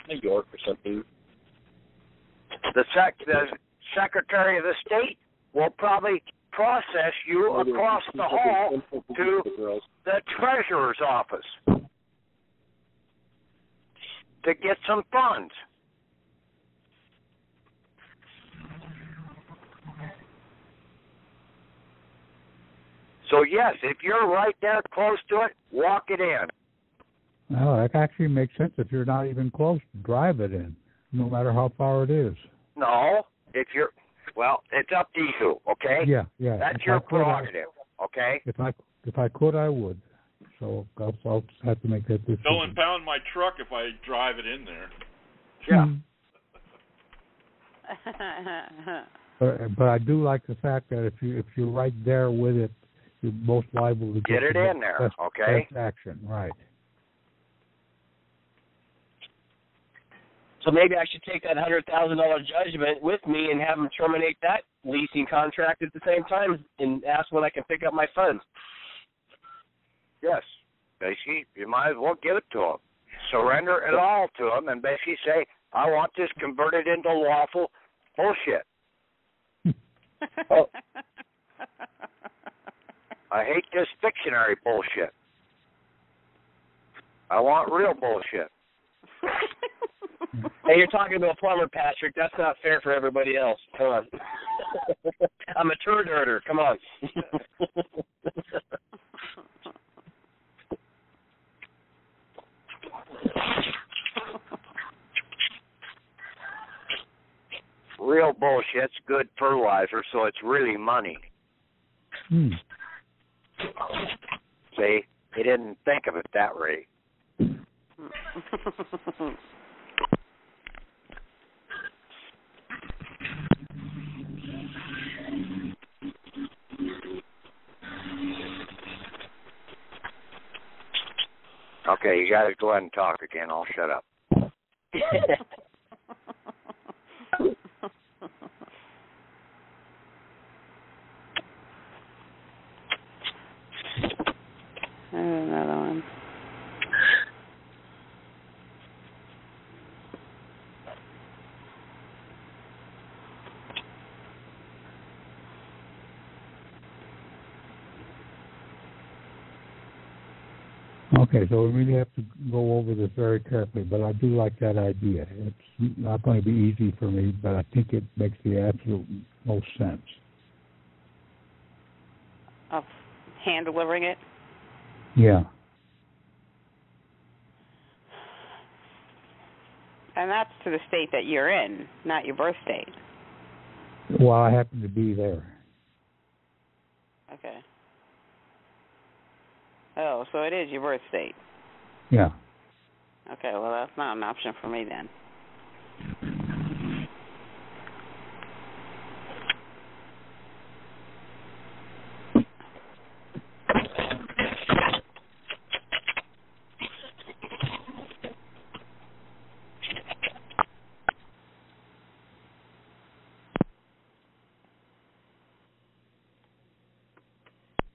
New York or something. The Secretary of the State will probably process you across the hall to the Treasurer's office to get some funds. So yes, if you're right there close to it, walk it in. No, that actually makes sense. If you're not even close, drive it in, no matter how far it is. No, it's up to you, okay? Yeah. That's your prerogative, okay? If I could, I would. So I'll just have to make that decision. They'll impound my truck if I drive it in there. Yeah. But I do like the fact that if you're right there with it, you're most liable to get it in there, okay? Best action, right? So maybe I should take that $100,000 judgment with me and have them terminate that leasing contract at the same time and ask when I can pick up my funds. Yes. Basically, you might as well give it to them. Surrender it all to them and basically say, I want this converted into lawful bullshit. Oh. I hate this fictionary bullshit. I want real bullshit. Hey, you're talking to a plumber, Patrick. That's not fair for everybody else. Come on. I'm a turd herder. Come on. Real bullshit's good fertilizer, so it's really money. See, he didn't think of it that way. Okay, you got to go ahead and talk again. I'll shut up. There's another one. Okay, so we really have to go over this very carefully, but I do like that idea. It's not going to be easy for me, but I think it makes the absolute most sense. Of hand delivering it? Yeah. And that's to the state that you're in, not your birth state. Well, I happen to be there. Okay. Oh, so it is your birth state. Yeah. Okay, well, that's not an option for me then.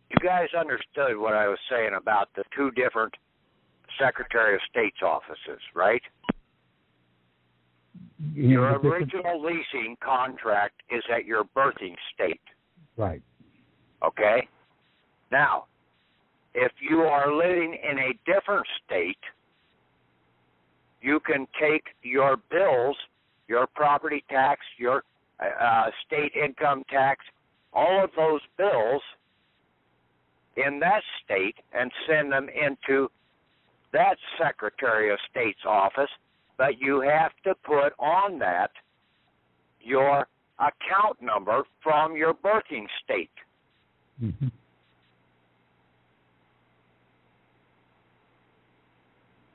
You guys understood what I was saying about the two different Secretary of State's offices, right? Your original leasing contract is at your birthing state. Right. Okay? Now, if you are living in a different state, you can take your bills, your property tax, your state income tax, all of those bills in that state and send them into that Secretary of State's office, but you have to put on that your account number from your birthing state. Mm-hmm.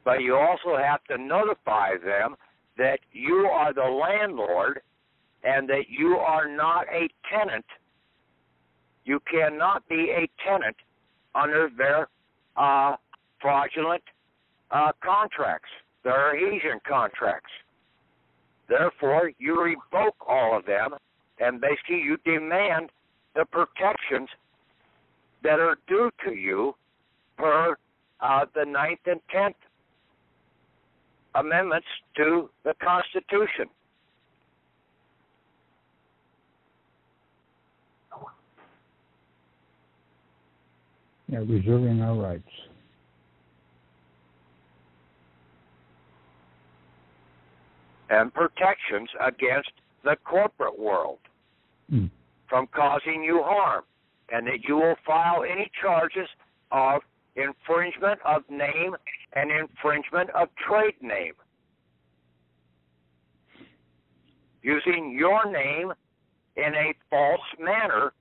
But you also have to notify them that you are the landlord and that you are not a tenant. You cannot be a tenant under their fraudulent contracts, their adhesion contracts. Therefore, you revoke all of them, and basically you demand the protections that are due to you per the 9th and 10th Amendments to the Constitution. Yeah, reserving our rights. And protections against the corporate world from causing you harm, and that you will file any charges of infringement of name and infringement of trade name, using your name in a false manner,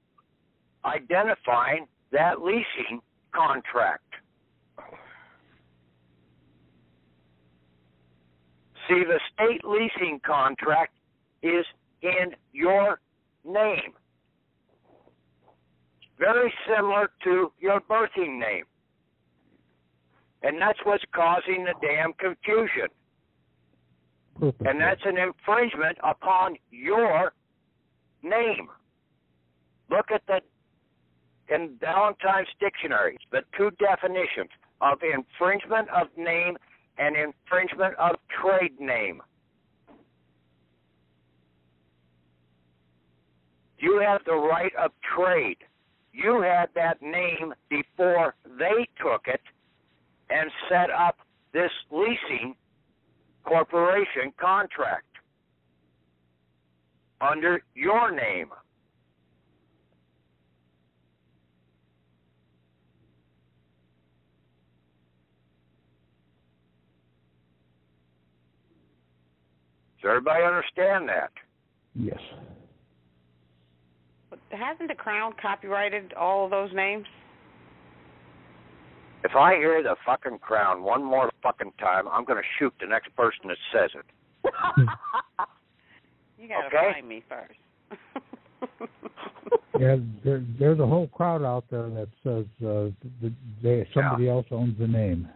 identifying that leasing contract. See, the state leasing contract is in your name. Very similar to your birthing name. And that's what's causing the damn confusion. Perfect. And that's an infringement upon your name. Look at the in Valentine's Dictionary the two definitions of infringement of name and infringement of trade name. You have the right of trade. You had that name before they took it and set up this leasing corporation contract under your name. Does everybody understand that? Yes. Hasn't the Crown copyrighted all of those names? If I hear the fucking Crown one more fucking time, I'm going to shoot the next person that says it. You got to okay? find me first. Yeah, there's a whole crowd out there that says somebody else owns the name.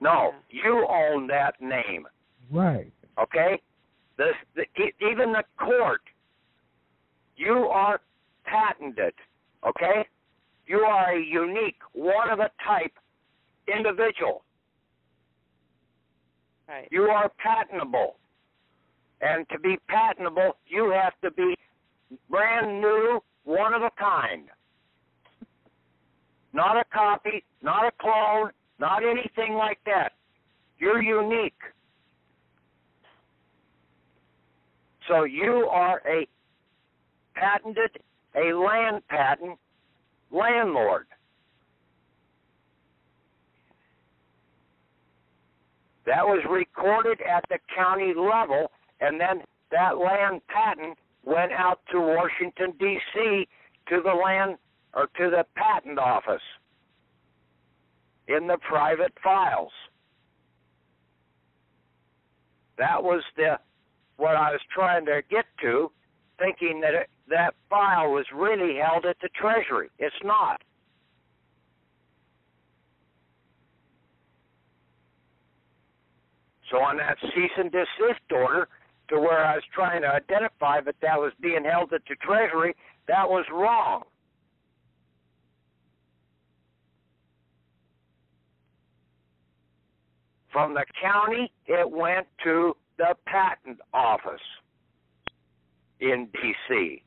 No, you own that name. Right. Okay? Even the court, you are patented. Okay? You are a unique, one-of-a-type individual. Right. You are patentable. And to be patentable, you have to be brand new, one-of-a-kind. Not a copy, not a clone, not anything like that. You're unique. So you are a patented, a land patent landlord. That was recorded at the county level, and then that land patent went out to Washington, D.C. to the land or to the patent office in the private files. That was what I was trying to get to, thinking that that file was really held at the Treasury. It's not. So on that cease and desist order, to where I was trying to identify that was being held at the Treasury, that was wrong. From the county, it went to the patent office in D.C.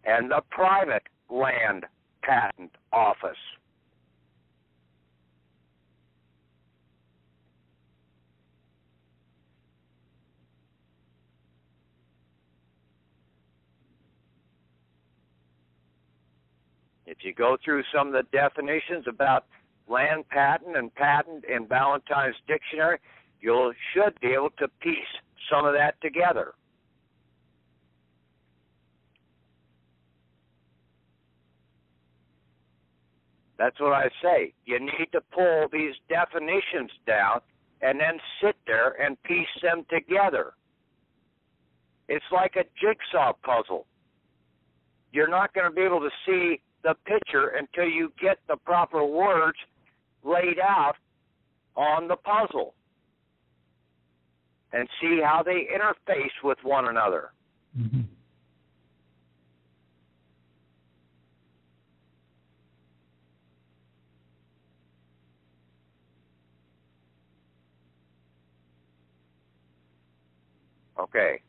and the private land patent office. If you go through some of the definitions about land patent and patent in Valentine's Dictionary, you should be able to piece some of that together. That's what I say. You need to pull these definitions down and then sit there and piece them together. It's like a jigsaw puzzle. You're not going to be able to see the picture until you get the proper words laid out on the puzzle and see how they interface with one another. Mm-hmm. Okay.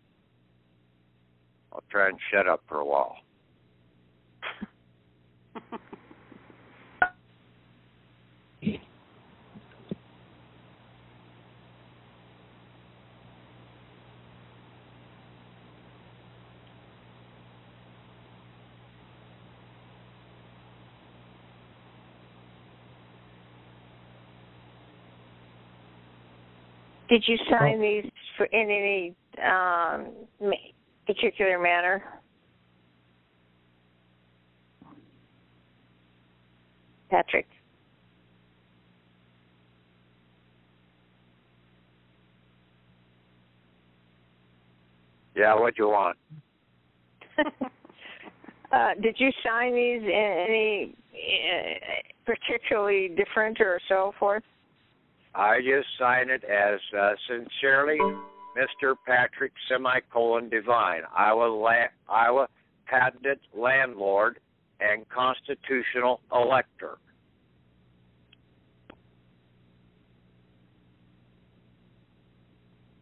I'll try and shut up for a while. Did you sign these in any particular manner? Patrick? Yeah, what do you want? Did you sign these in any particularly different or so forth? I just sign it as sincerely Mr. Patrick Devine, Iowa patented landlord and constitutional elector.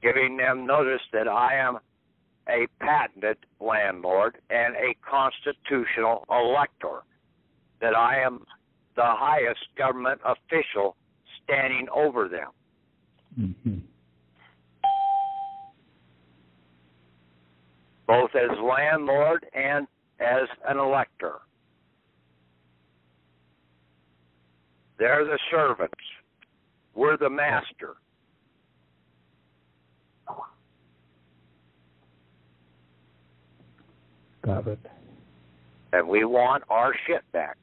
Giving them notice that I am a patented landlord and a constitutional elector, that I am the highest government official standing over them. Mm-hmm. Both as landlord and as an elector. They're the servants. We're the master. Got it. And we want our shit back.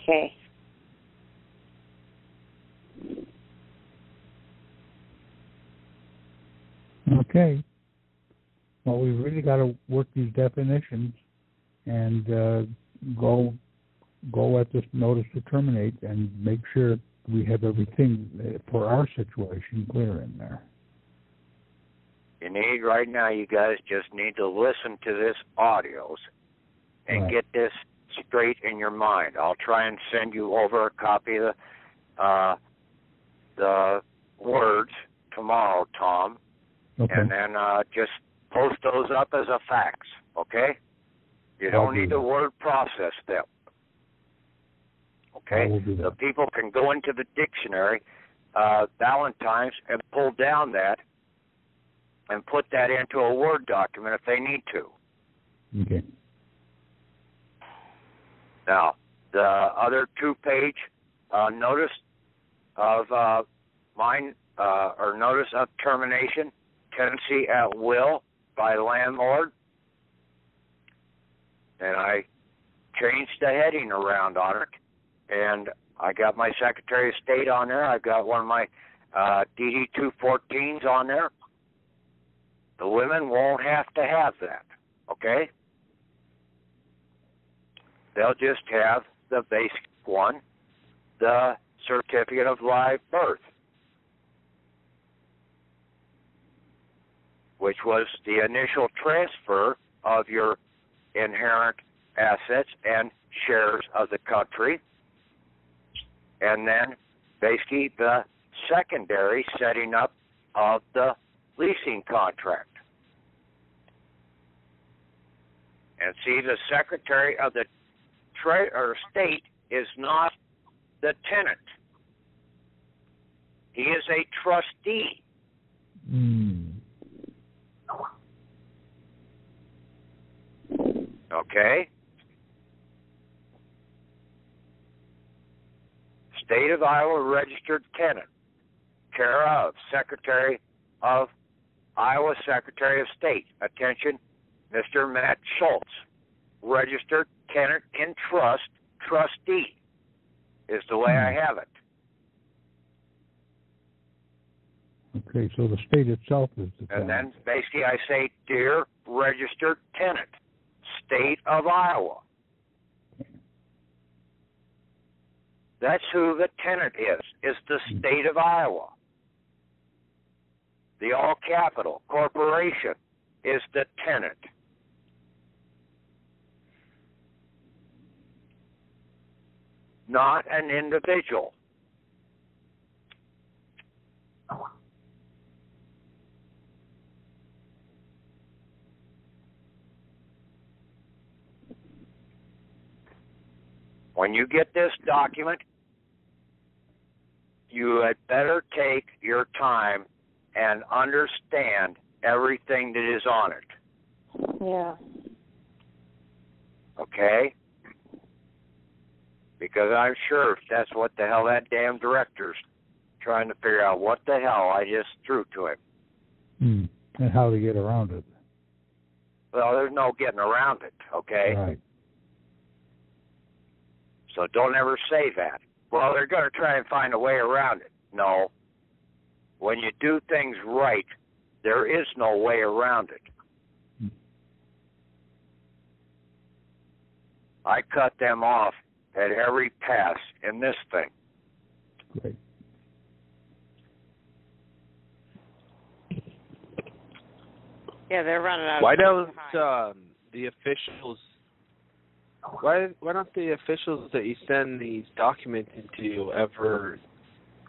Okay. Okay. Well, we really got to work these definitions and go at this notice to terminate and make sure we have everything for our situation clear in there. You need right now, you guys just need to listen to this audios and get this straight in your mind. I'll try and send you over a copy of the words tomorrow, Tom. Okay. And then just post those up as a fax, okay? You don't need to word process them. Okay? The people can go into the dictionary, Valentine's, and pull down that and put that into a Word document if they need to. Okay. Now, the other 2-page notice of notice of termination, tenancy at will by landlord, and I changed the heading around on it, and I got my Secretary of State on there. I've got one of my DD 214s on there. The women won't have to have that, okay? They'll just have the basic one, the certificate of live birth, which was the initial transfer of your inherent assets and shares of the country, and then basically the secondary setting up of the leasing contract. And see, the Secretary of the State is not the tenant. He is a trustee. Okay? State of Iowa registered tenant, care of Secretary of Iowa Secretary of State. Attention, Mr. Matt Schultz, registered tenant in trust, trustee, is the way I have it. Okay, so the state itself is the tenant. And then basically I say, dear registered tenant, State of Iowa. That's who the tenant is the State of Iowa. The all capital corporation is the tenant. Not an individual. When you get this document, you had better take your time and understand everything that is on it. Yeah. Okay? Because I'm sure that's what the hell that damn director's trying to figure out what the hell I just threw to him. And how to get around it. Well, there's no getting around it, okay? Right. So don't ever say that. Well, they're going to try and find a way around it. No. When you do things right, there is no way around it. I cut them off at every pass in this thing. Great. Yeah, they're running out. Why don't the officials? Why don't the officials that you send these documents into ever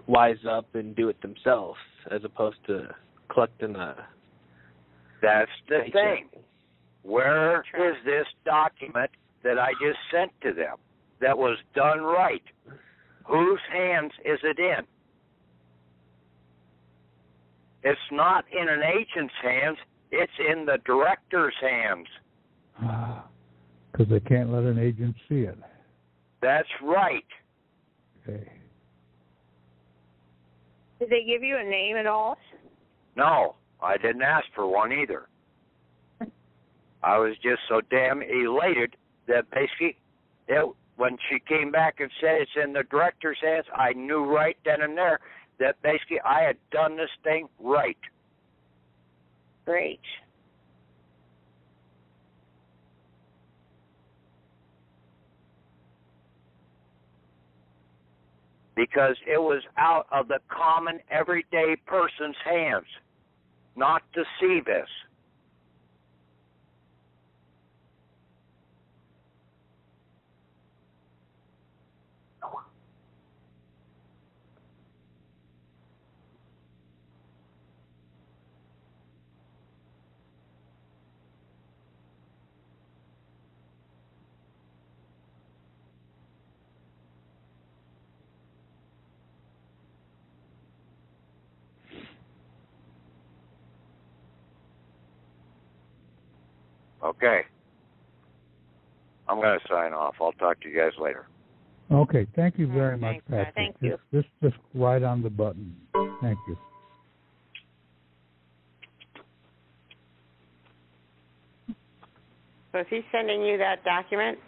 wise up and do it themselves, as opposed to collecting a? That's the thing. Where is this document that I just sent to them that was done right? Whose hands is it in? It's not in an agent's hands. It's in the director's hands. Because they can't let an agent see it. That's right. Okay. Did they give you a name at all? No, I didn't ask for one either. I was just so damn elated that basically, when she came back and said it's in the director's hands, I knew right then and there that basically I had done this thing right. Great. Because it was out of the common, everyday person's hands not to see this. Okay. I'm going to sign off. I'll talk to you guys later. Okay. Thank you very much, Patrick. Thank you. Just right on the button. Thank you. So is he sending you that document?